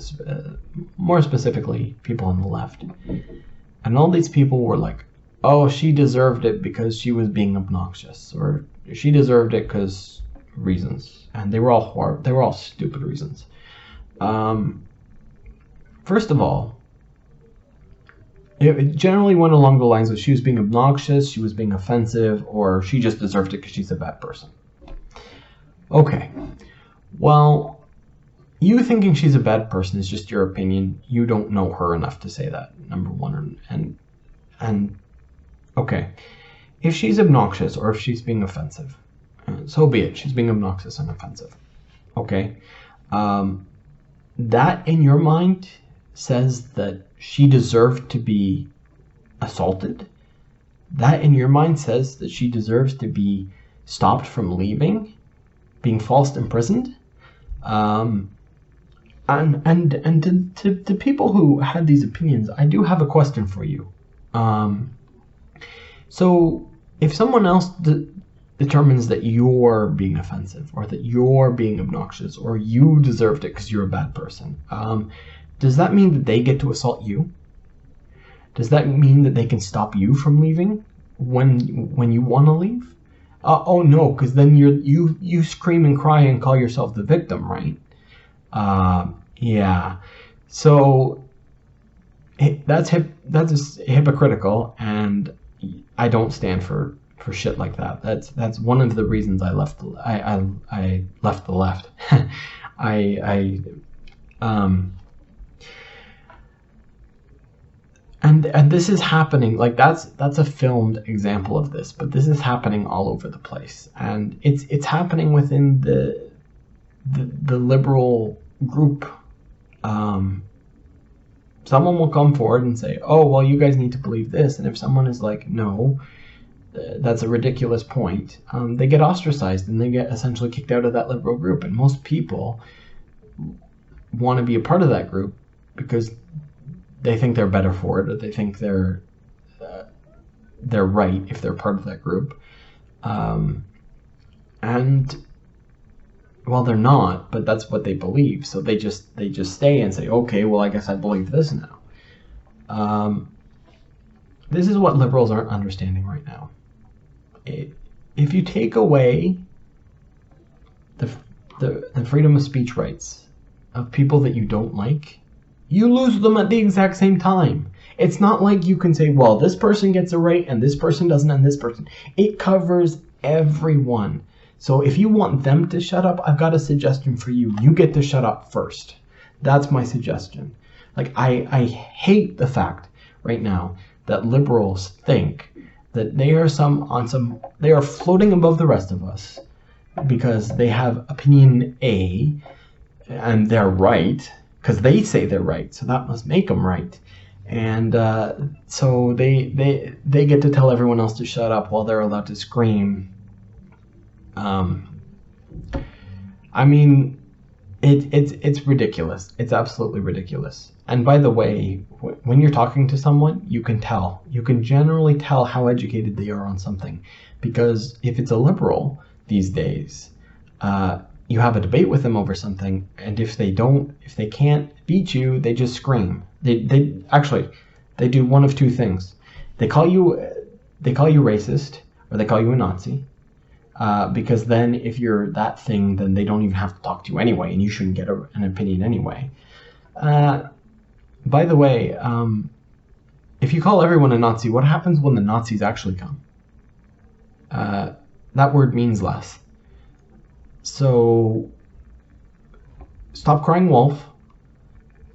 A: more specifically, people on the left. And all these people were like, oh, she deserved it because she was being obnoxious, or she deserved it because reasons. And they were all stupid reasons. First of all, it generally went along the lines of she was being obnoxious, she was being offensive, or she just deserved it because she's a bad person. Okay, well, you thinking she's a bad person is just your opinion. You don't know her enough to say that, number one. And okay, if she's obnoxious or if she's being offensive, so be it. She's being obnoxious and offensive. Okay, that in your mind says that she deserved to be assaulted. That in your mind says that she deserves to be stopped from leaving, being falsely imprisoned. And to people who had these opinions, I do have a question for you. So if someone else determines that you're being offensive, or that you're being obnoxious, or you deserved it because you're a bad person, does that mean that they get to assault you? Does that mean that they can stop you from leaving when you want to leave? Oh no, because then you scream and cry and call yourself the victim, right? Yeah. So that's hypocritical, and I don't stand for shit like that. That's one of the reasons I left I left the left. And this is happening, like that's a filmed example of this, but this is happening all over the place, and it's happening within the liberal group. Someone will come forward and say, oh, well, you guys need to believe this, and if someone is like, no, that's a ridiculous point, they get ostracized and they get essentially kicked out of that liberal group. And most people want to be a part of that group because they think they're better for it, or they think they're right if they're part of that group. And well, they're not, but that's what they believe. So they just stay and say, okay, well, I guess I believe this now. This is what liberals aren't understanding right now. If you take away the freedom of speech rights of people that you don't like, you lose them at the exact same time. It's not like you can say, well, this person gets a right and this person doesn't, and this person. It covers everyone. So if you want them to shut up, I've got a suggestion for you. You get to shut up first. That's my suggestion. Like, I hate the fact right now that liberals think that they are they are floating above the rest of us because they have opinion A and they're right because they say they're right, so that must make them right. And so they get to tell everyone else to shut up while they're allowed to scream. I mean, it's ridiculous. It's absolutely ridiculous. And by the way, when you're talking to someone, you can tell. You can generally tell how educated they are on something, because if it's a liberal these days, you have a debate with them over something, and if they can't beat you, they just scream. They actually do one of two things. They call you racist, or they call you a Nazi. Because then if you're that thing, then they don't even have to talk to you anyway, and you shouldn't get an opinion anyway. By the way, if you call everyone a Nazi, what happens when the Nazis actually come? That word means less. So stop crying wolf.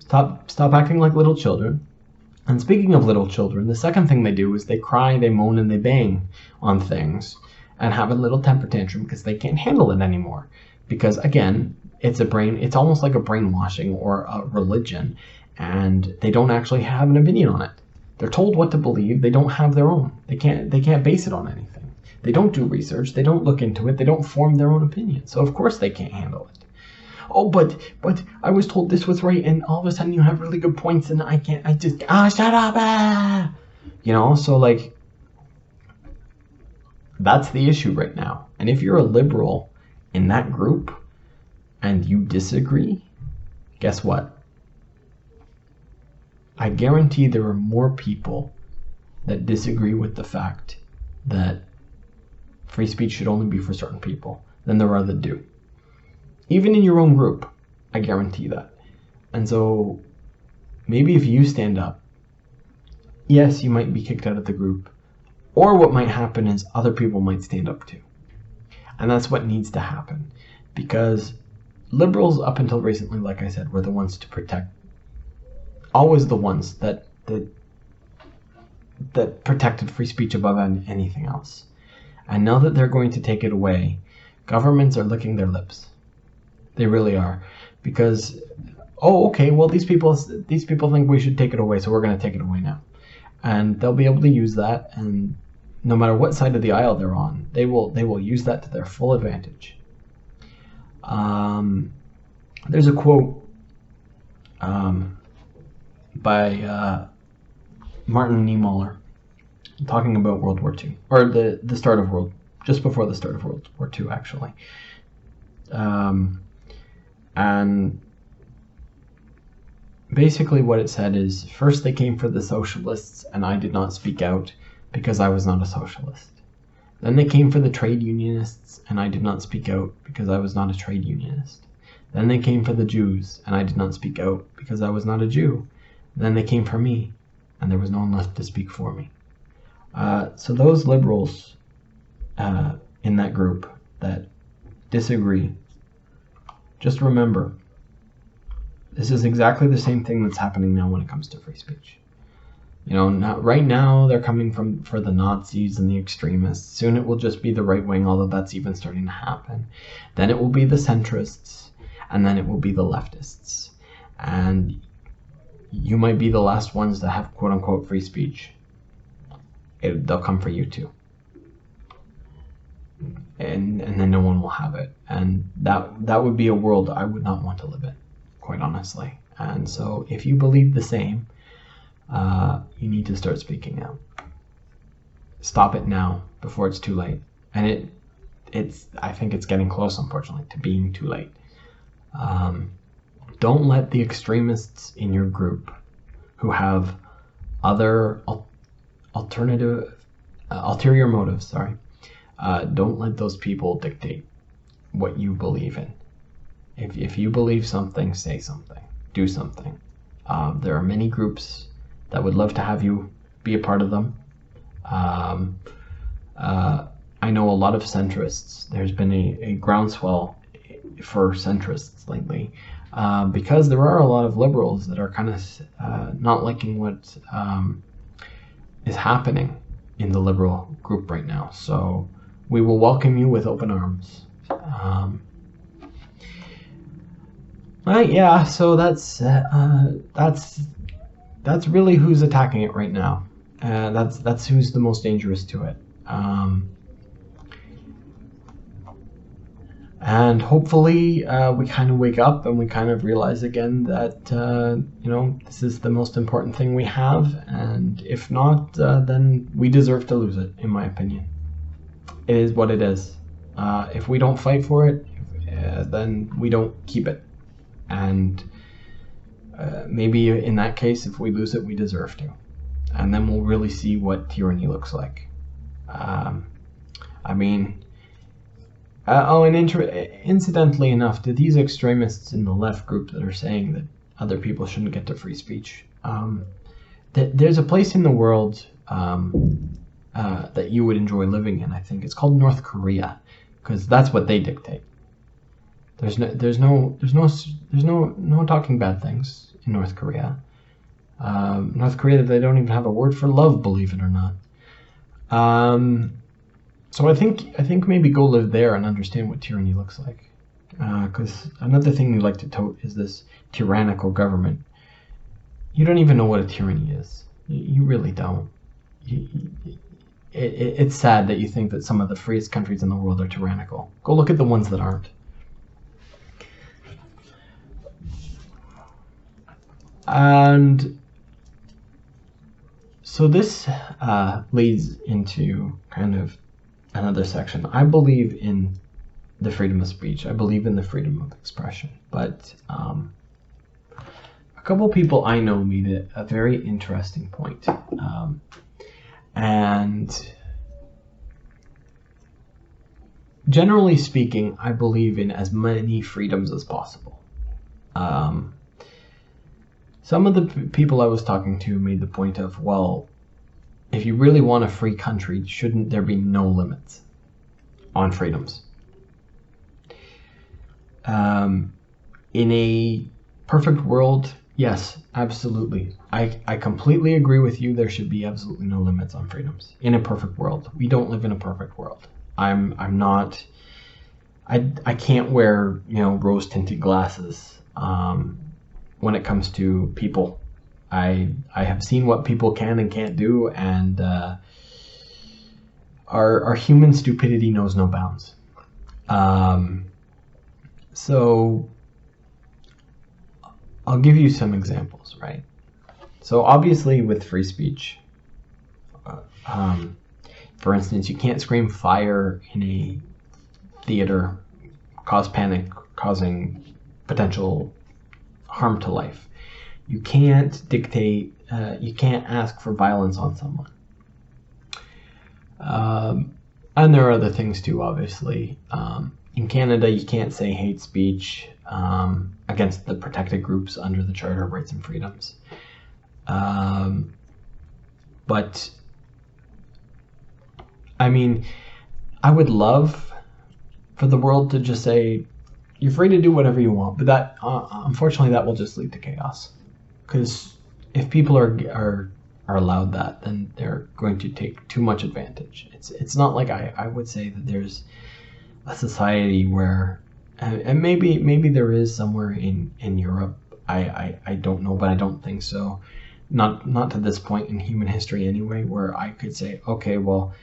A: Stop acting like little children. And speaking of little children, the second thing they do is they cry, they moan, and they bang on things and have a little temper tantrum because they can't handle it anymore. Because again, it's almost like a brainwashing or a religion, and they don't actually have an opinion on it. They're told what to believe. They don't have their own. They can't base it on anything. They don't do research. They don't look into it. They don't form their own opinion. So of course they can't handle it. Oh, but I was told this was right, and all of a sudden you have really good points, and shut up, so like, that's the issue right now. And if you're a liberal in that group and you disagree, guess what? I guarantee there are more people that disagree with the fact that free speech should only be for certain people than there are that do. Even in your own group, I guarantee that. And so maybe if you stand up, yes, you might be kicked out of the group, or what might happen is other people might stand up too. And that's what needs to happen, because liberals up until recently, like I said, were the ones to protect, always the ones that protected free speech above anything else. And now that they're going to take it away, governments are licking their lips. They really are, because, oh, okay, well, these people think we should take it away, so we're going to take it away now. And they'll be able to use that, and no matter what side of the aisle they're on, they will use that to their full advantage. There's a quote by Martin Niemöller talking about World War II, or the start of just before the start of World War II, actually. And basically what it said is, first they came for the socialists, and I did not speak out because I was not a socialist. Then they came for the trade unionists, and I did not speak out because I was not a trade unionist. Then they came for the Jews, and I did not speak out because I was not a Jew. Then they came for me, and there was no one left to speak for me. So those liberals in that group that disagree, just remember, this is exactly the same thing that's happening now when it comes to free speech. Right now they're coming for the Nazis and the extremists. Soon it will just be the right wing, although that's even starting to happen. Then it will be the centrists, and then it will be the leftists. And you might be the last ones that have quote-unquote free speech. They'll come for you too. And then no one will have it. And that would be a world I would not want to live in, quite honestly. And so if you believe the same, you need to start speaking out. Stop it now before it's too late. And I think it's getting close, unfortunately, to being too late. Don't let the extremists in your group who have other ulterior motives, don't let those people dictate what you believe in. If you believe something, say something, do something. There are many groups that would love to have you be a part of them. I know a lot of centrists. There's been a groundswell for centrists lately, because there are a lot of liberals that are kind of not liking what is happening in the liberal group right now. So we will welcome you with open arms. Right, yeah. So that's really who's attacking it right now. That's who's the most dangerous to it. And hopefully we kind of wake up and we kind of realize again that this is the most important thing we have, and if not, then we deserve to lose it, in my opinion. It is what it is. If we don't fight for it, then we don't keep it. And maybe in that case, if we lose it, we deserve to. And then we'll really see what tyranny looks like. Incidentally enough, to these extremists in the left group that are saying that other people shouldn't get to free speech, there's a place in the world that you would enjoy living in. I think it's called North Korea, because that's what they dictate. There's no talking bad things in North Korea. North Korea, they don't even have a word for love, believe it or not. So I think maybe go live there and understand what tyranny looks like. Because another thing you like to tote is this tyrannical government. You don't even know what a tyranny is. You really don't. It's sad that you think that some of the freest countries in the world are tyrannical. Go look at the ones that aren't. And so this leads into kind of another section. I believe in the freedom of speech. I believe in the freedom of expression. But a couple people I know made a very interesting point. And generally speaking, I believe in as many freedoms as possible. Some of the people I was talking to made the point of, well, if you really want a free country, shouldn't there be no limits on freedoms? In a perfect world, yes, absolutely. I completely agree with you. There should be absolutely no limits on freedoms. In a perfect world. We don't live in a perfect world. I can't wear, rose-tinted glasses when it comes to people. I have seen what people can and can't do, and our human stupidity knows no bounds. So I'll give you some examples, right? So obviously with free speech, for instance, you can't scream fire in a theater, cause panic, causing potential harm to life. You can't dictate, you can't ask for violence on someone. And there are other things too, obviously. In Canada, you can't say hate speech against the protected groups under the Charter of Rights and Freedoms. But, I mean, I would love for the world to just say, you're free to do whatever you want, but that, unfortunately, that will just lead to chaos. Because if people are allowed that, then they're going to take too much advantage. It's not like I would say that there's a society where, and maybe there is somewhere in Europe. I don't know, but I don't think so. Not to this point in human history anyway, where I could say, okay, well,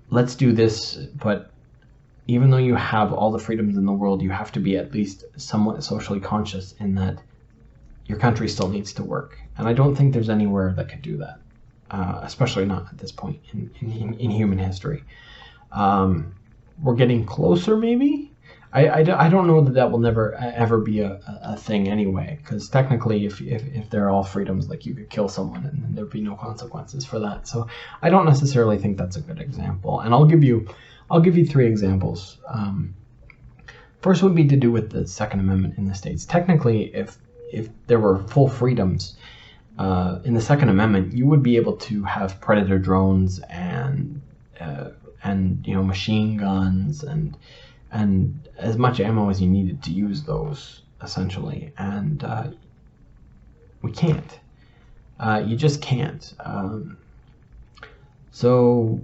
A: let's do this, but even though you have all the freedoms in the world, you have to be at least somewhat socially conscious in that your country still needs to work. And I don't think there's anywhere that could do that, especially not at this point in human history. We're getting closer, maybe? I don't know that will never ever be a thing anyway, because technically if they're all freedoms, like you could kill someone and there'd be no consequences for that. So I don't necessarily think that's a good example. And I'll give you 3 examples. First would be to do with the Second Amendment in the States. Technically, if there were full freedoms in the Second Amendment, you would be able to have predator drones and machine guns and as much ammo as you needed to use those, essentially. And we can't. You just can't. So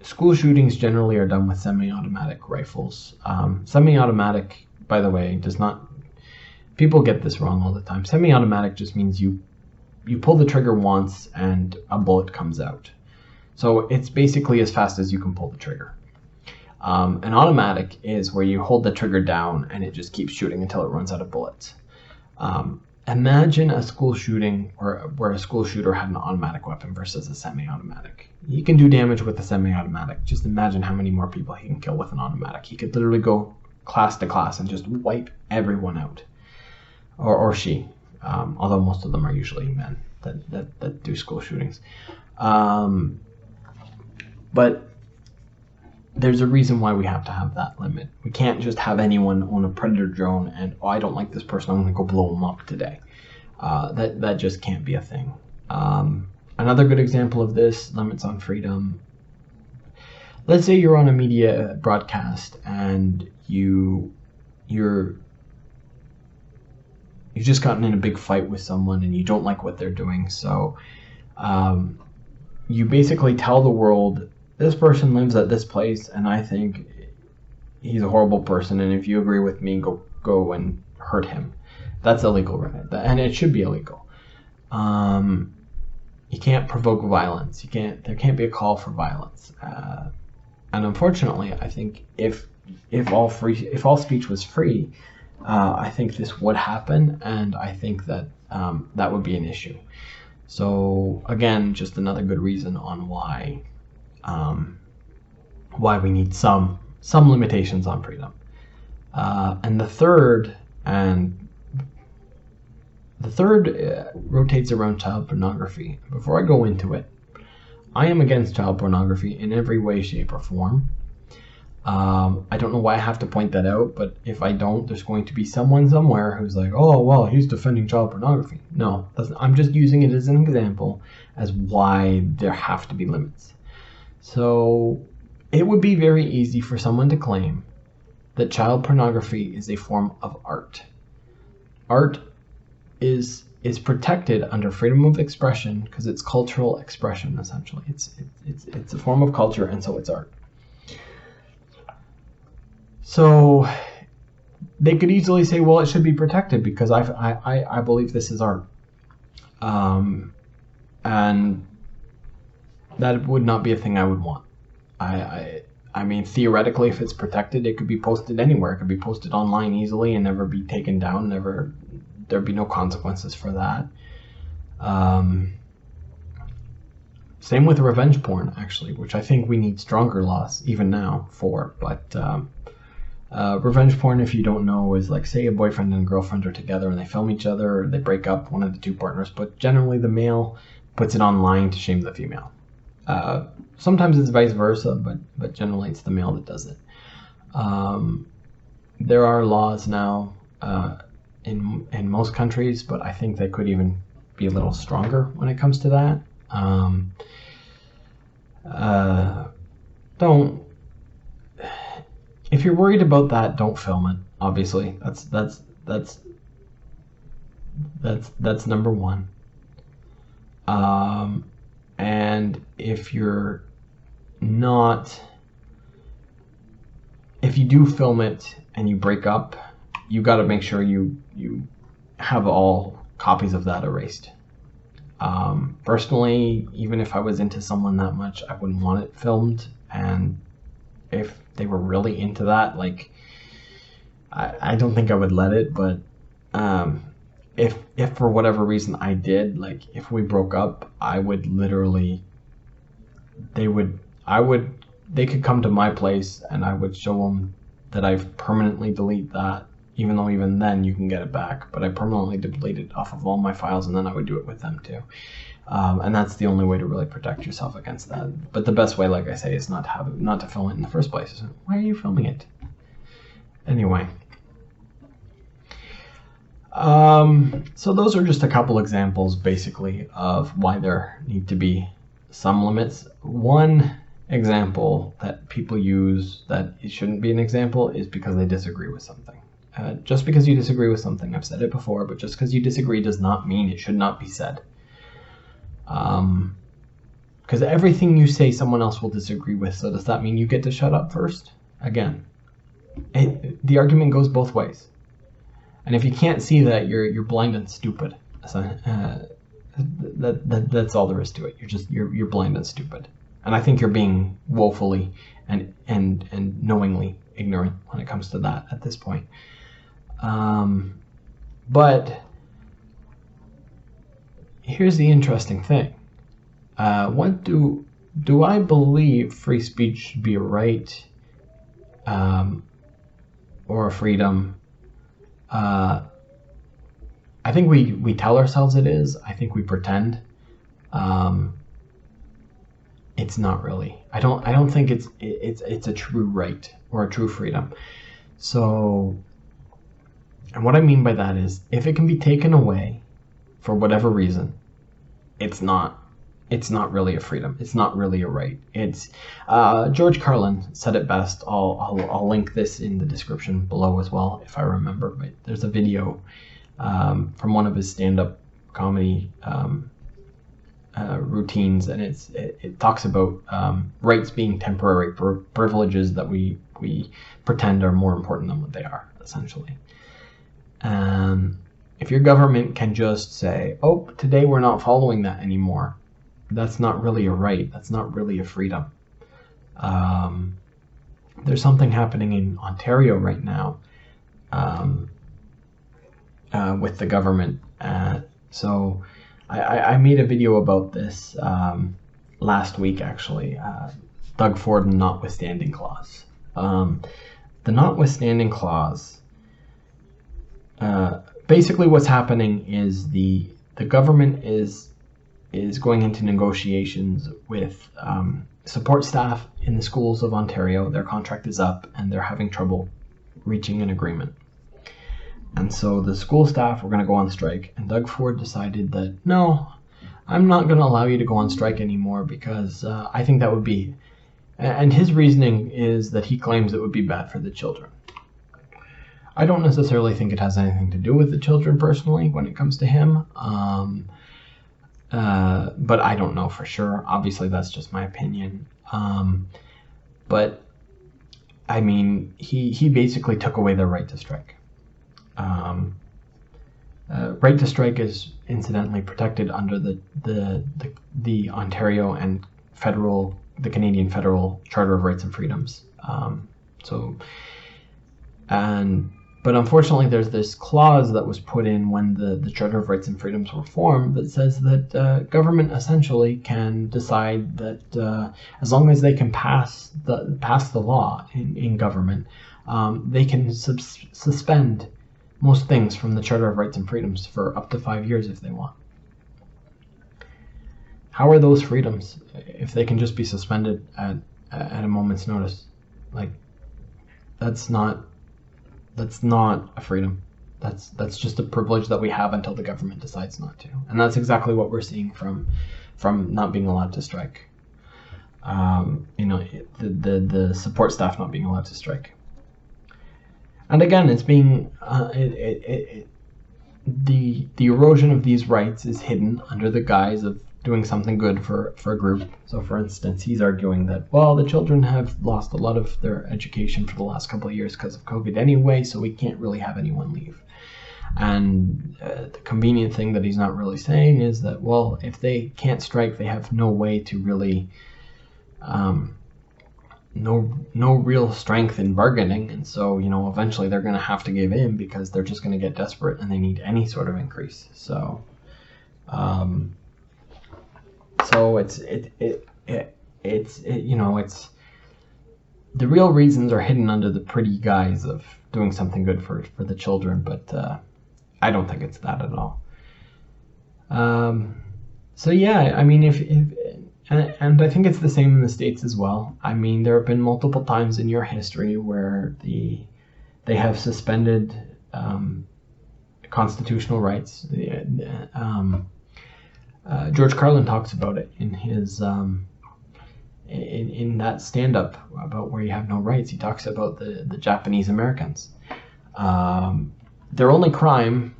A: school shootings generally are done with semi-automatic rifles. Semi-automatic, by the way, does not. People get this wrong all the time. Semi-automatic just means you pull the trigger once and a bullet comes out. So it's basically as fast as you can pull the trigger. An automatic is where you hold the trigger down and it just keeps shooting until it runs out of bullets. Imagine a school shooting where a school shooter had an automatic weapon versus a semi-automatic. He can do damage with a semi-automatic. Just imagine how many more people he can kill with an automatic. He could literally go class to class and just wipe everyone out. Or she. Although most of them are usually men that do school shootings. But there's a reason why we have to have that limit. We can't just have anyone own a Predator drone and, oh, I don't like this person, I'm going to go blow them up today. That just can't be a thing. Another good example of this, limits on freedom. Let's say you're on a media broadcast and you've just gotten in a big fight with someone and you don't like what they're doing. So you basically tell the world, this person lives at this place and I think he's a horrible person, and if you agree with me, go and hurt him. That's illegal, right? And it should be illegal. You can't provoke violence. There can't be a call for violence. And unfortunately, I think if all speech was free, I think this would happen, and I think that that would be an issue. So again, just another good reason on why we need some limitations on freedom. And the third rotates around child pornography. Before I go into it, I am against child pornography in every way, shape, or form. I don't know why I have to point that out, but if I don't, there's going to be someone somewhere who's like, oh, well, he's defending child pornography. No, I'm just using it as an example as why there have to be limits. So it would be very easy for someone to claim that child pornography is a form of art. Art is protected under freedom of expression because it's cultural expression, essentially. It's a form of culture, and so it's art. So they could easily say, well, it should be protected because I believe this is art. And that would not be a thing I would want. I mean, theoretically, if it's protected, it could be posted anywhere. It could be posted online easily and never be taken down. There'd be no consequences for that. Same with revenge porn, actually, which I think we need stronger laws even now for. But revenge porn, if you don't know, is like, say a boyfriend and girlfriend are together and they film each other, or they break up, one of the two partners, but generally the male puts it online to shame the female. Sometimes it's vice versa, but generally it's the male that does it. There are laws now in most countries, but I think they could even be a little stronger when it comes to that. If you're worried about that, don't film it. Obviously, that's number one. And if you're not, if you do film it and you break up, you got to make sure you have all copies of that erased. Personally, even if I was into someone that much, I wouldn't want it filmed. And if they were really into that, like, I don't think I would let it. But if for whatever reason I did, like, if we broke up, I would literally, they could come to my place and I would show them that I've permanently deleted that, even though even then you can get it back, but I permanently deleted off of all my files, and then I would do it with them too. And that's the only way to really protect yourself against that. But the best way, like I say, is not to film it in the first place. Why are you filming it? Anyway. So those are just a couple examples, basically, of why there need to be some limits. One example that people use that it shouldn't be an example is because they disagree with something. Just because you disagree with something, I've said it before, but just because you disagree does not mean it should not be said. Because everything you say someone else will disagree with. So does that mean you get to shut up first? Again, the argument goes both ways. And if you can't see that, you're blind and stupid. So, that's all there is to it. You're blind and stupid. And I think you're being woefully and knowingly ignorant when it comes to that at this point. But here's the interesting thing. What do I believe free speech should be a right or a freedom? I think we tell ourselves it is. I think we pretend. It's not really. I don't think it's a true right or a true freedom. So, and what I mean by that is, if it can be taken away for whatever reason, it's not really a freedom. It's not really a right. It's George Carlin said it best. I'll link this in the description below as well if I remember. But there's a video from one of his stand-up comedy routines, and it talks about rights being temporary privileges that we pretend are more important than what they are, essentially. If your government can just say, "Oh, today we're not following that anymore," that's not really a right. That's not really a freedom. There's something happening in Ontario right now with the government. So I made a video about this last week, actually. Doug Ford and notwithstanding clause. The notwithstanding clause, basically what's happening is the government is going into negotiations with support staff in the schools of Ontario. Their contract is up and they're having trouble reaching an agreement. And so the school staff were going to go on strike, and Doug Ford decided that, no, I'm not going to allow you to go on strike anymore because I think that would be, and his reasoning is that he claims it would be bad for the children. I don't necessarily think it has anything to do with the children personally when it comes to him. But I don't know for sure. Obviously, that's just my opinion. But I mean, he basically took away their right to strike. Right to strike is incidentally protected under the Ontario and the Canadian Federal Charter of Rights and Freedoms. But unfortunately, there's this clause that was put in when the Charter of Rights and Freedoms were formed that says that government essentially can decide that as long as they can pass the law in government, they can suspend most things from the Charter of Rights and Freedoms for up to 5 years if they want. How are those freedoms if they can just be suspended at a moment's notice? Like, that's not a freedom. That's just a privilege that we have until the government decides not to. And that's exactly what we're seeing from not being allowed to strike. The support staff not being allowed to strike. And again, it's being the erosion of these rights is hidden under the guise of doing something good for a group. So, for instance, he's arguing that, well, the children have lost a lot of their education for the last couple of years because of COVID anyway, so we can't really have anyone leave. And the convenient thing that he's not really saying is that, well, if they can't strike, they have no way to really no real strength in bargaining, and so eventually they're going to have to give in because they're just going to get desperate and they need any sort of increase. So it's the real reasons are hidden under the pretty guise of doing something good for the children, but I don't think it's that at all. So yeah, I mean, and I think it's the same in the States as well. I mean, there have been multiple times in your history where they have suspended constitutional rights. George Carlin talks about it in his in that stand-up about where you have no rights. He talks about the Japanese Americans. Their only crime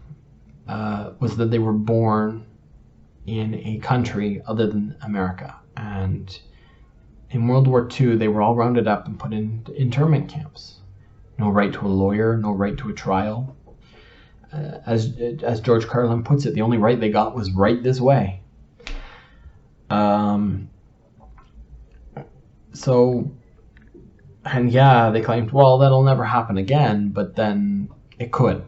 A: was that they were born in a country other than America, And in World War II, they were all rounded up and put in internment camps. No right to a lawyer, no right to a trial. As George Carlin puts it, the only right they got was right this way. And yeah, they claimed, well, that'll never happen again, but then it could,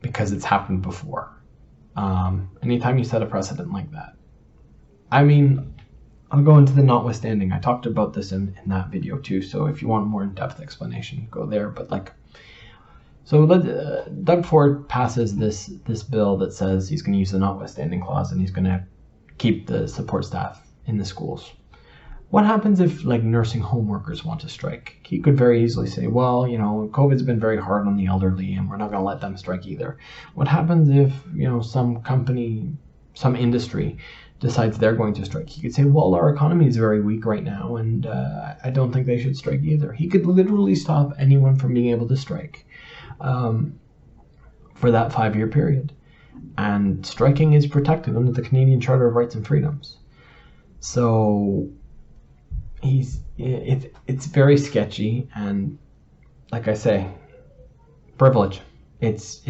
A: because it's happened before. Anytime you set a precedent like that. I mean, I'll go into the notwithstanding. I talked about this in that video too, so if you want a more in-depth explanation, go there. But Doug Ford passes this bill that says he's going to use the notwithstanding clause and he's going to keep the support staff in the schools. What happens if nursing home workers want to strike? He could very easily say, well, COVID's been very hard on the elderly and we're not going to let them strike either. What happens if, some company, some industry decides they're going to strike? He could say, well, our economy is very weak right now and I don't think they should strike either. He could literally stop anyone from being able to strike for that 5-year period. And striking is protected under the Canadian Charter of Rights and Freedoms. So it's very sketchy, and like I say, privilege. It's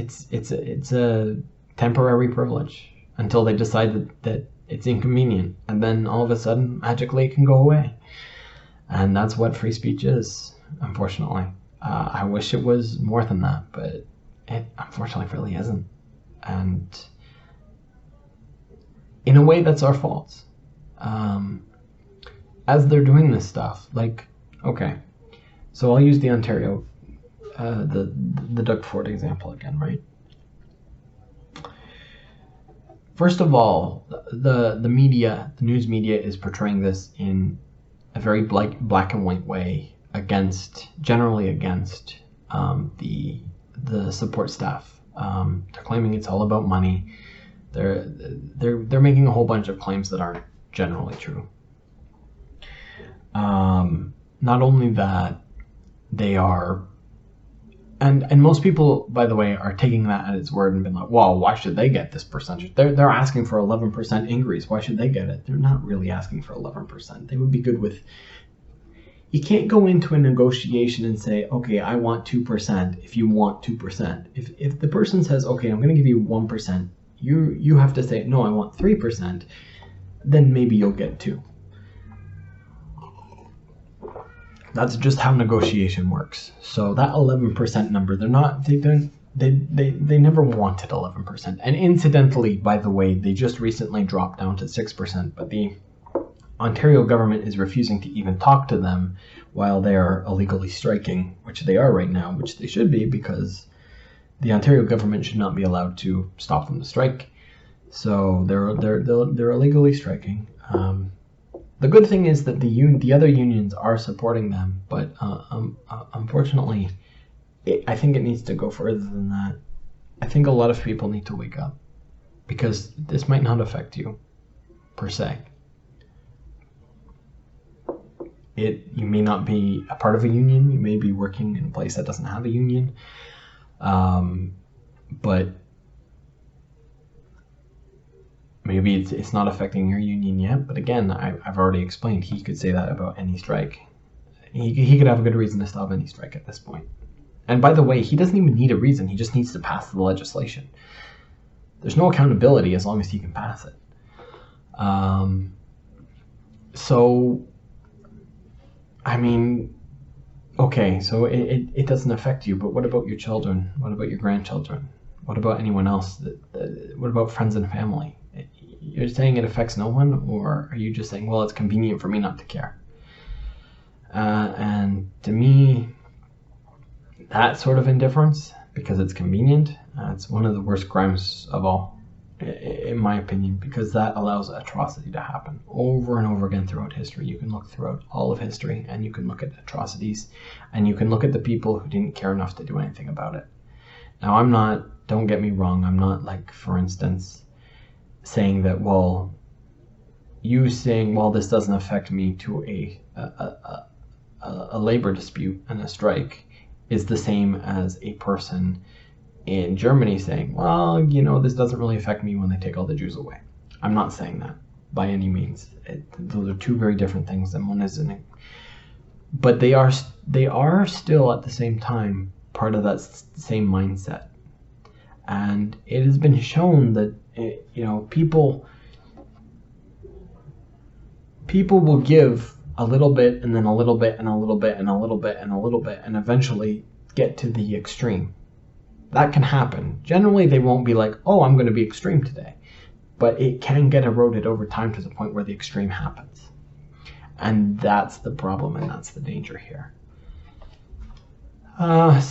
A: a temporary privilege until they decide that it's inconvenient, and then all of a sudden magically it can go away. And that's what free speech is, unfortunately. I wish it was more than that, but it unfortunately really isn't. And in a way, that's our fault. As they're doing this stuff, okay, so I'll use the Ontario, the Doug Ford example again, right? First of all, the media, the news media, is portraying this in a very black and white way generally against the support staff. They're claiming it's all about money. They're making a whole bunch of claims that aren't generally true. Not only that, they are, and most people, by the way, are taking that at its word and been like, well, why should they get this percentage? They're asking for 11% increase. Why should they get it? They're not really asking for 11%. They would be good with, you can't go into a negotiation and say, okay, I want 2% if you want 2%. If the person says, okay, I'm going to give you 1%, you have to say, no, I want 3%, then maybe you'll get 2%. That's just how negotiation works. So that 11% number, they never wanted 11%. And incidentally, by the way, they just recently dropped down to 6%, but the Ontario government is refusing to even talk to them while they are illegally striking, which they are right now, which they should be, because the Ontario government should not be allowed to stop them to strike. So they're illegally striking. The good thing is that the other unions are supporting them, but unfortunately, I think it needs to go further than that. I think a lot of people need to wake up, because this might not affect you, per se. You may not be a part of a union, you may be working in a place that doesn't have a union, but maybe it's not affecting your union yet. But again, I've already explained, he could say that about any strike. He could have a good reason to stop any strike at this point. And by the way, he doesn't even need a reason, he just needs to pass the legislation. There's no accountability as long as he can pass it. So, I mean, okay, so it doesn't affect you, but what about your children? What about your grandchildren? What about anyone else? What about friends and family? You're saying it affects no one, or are you just saying, well, it's convenient for me not to care? And to me, that sort of indifference, because it's convenient, it's one of the worst crimes of all, in my opinion, because that allows atrocity to happen over and over again throughout history. You can look throughout all of history, and you can look at atrocities, and you can look at the people who didn't care enough to do anything about it. Now, don't get me wrong, I'm not, for instance, saying that, well, you saying, well, this doesn't affect me to a labor dispute and a strike is the same as a person in Germany saying, well, this doesn't really affect me when they take all the Jews away. I'm not saying that. by any means. Those are two very different things, and one isn't. But they are still at the same time part of that same mindset. And it has been shown that people will give a little bit, and then a little bit, and a little bit, and a little bit, and a little bit, and eventually get to the extreme. That can happen. Generally, they won't be like, oh, I'm going to be extreme today. But it can get eroded over time to the point where the extreme happens. And that's the problem, and that's the danger here. What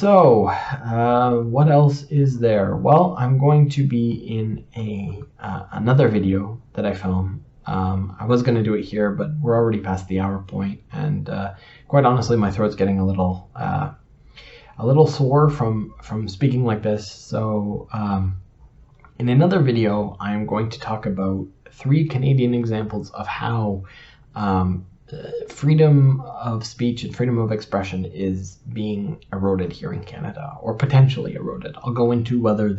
A: else is there? Well, I'm going to be in another video that I film. I was going to do it here, but we're already past the hour point, and quite honestly, my throat's getting a little sore from speaking like this. So in another video, I am going to talk about 3 Canadian examples of how freedom of speech and freedom of expression is being eroded here in Canada, or potentially eroded. I'll go into whether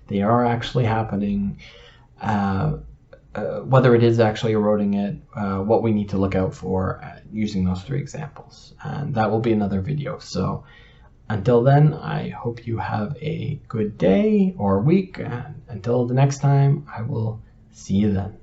A: they are actually happening, whether it is actually eroding it, what we need to look out for using those 3 examples. And that will be another video. So until then, I hope you have a good day or week. And until the next time, I will see you then.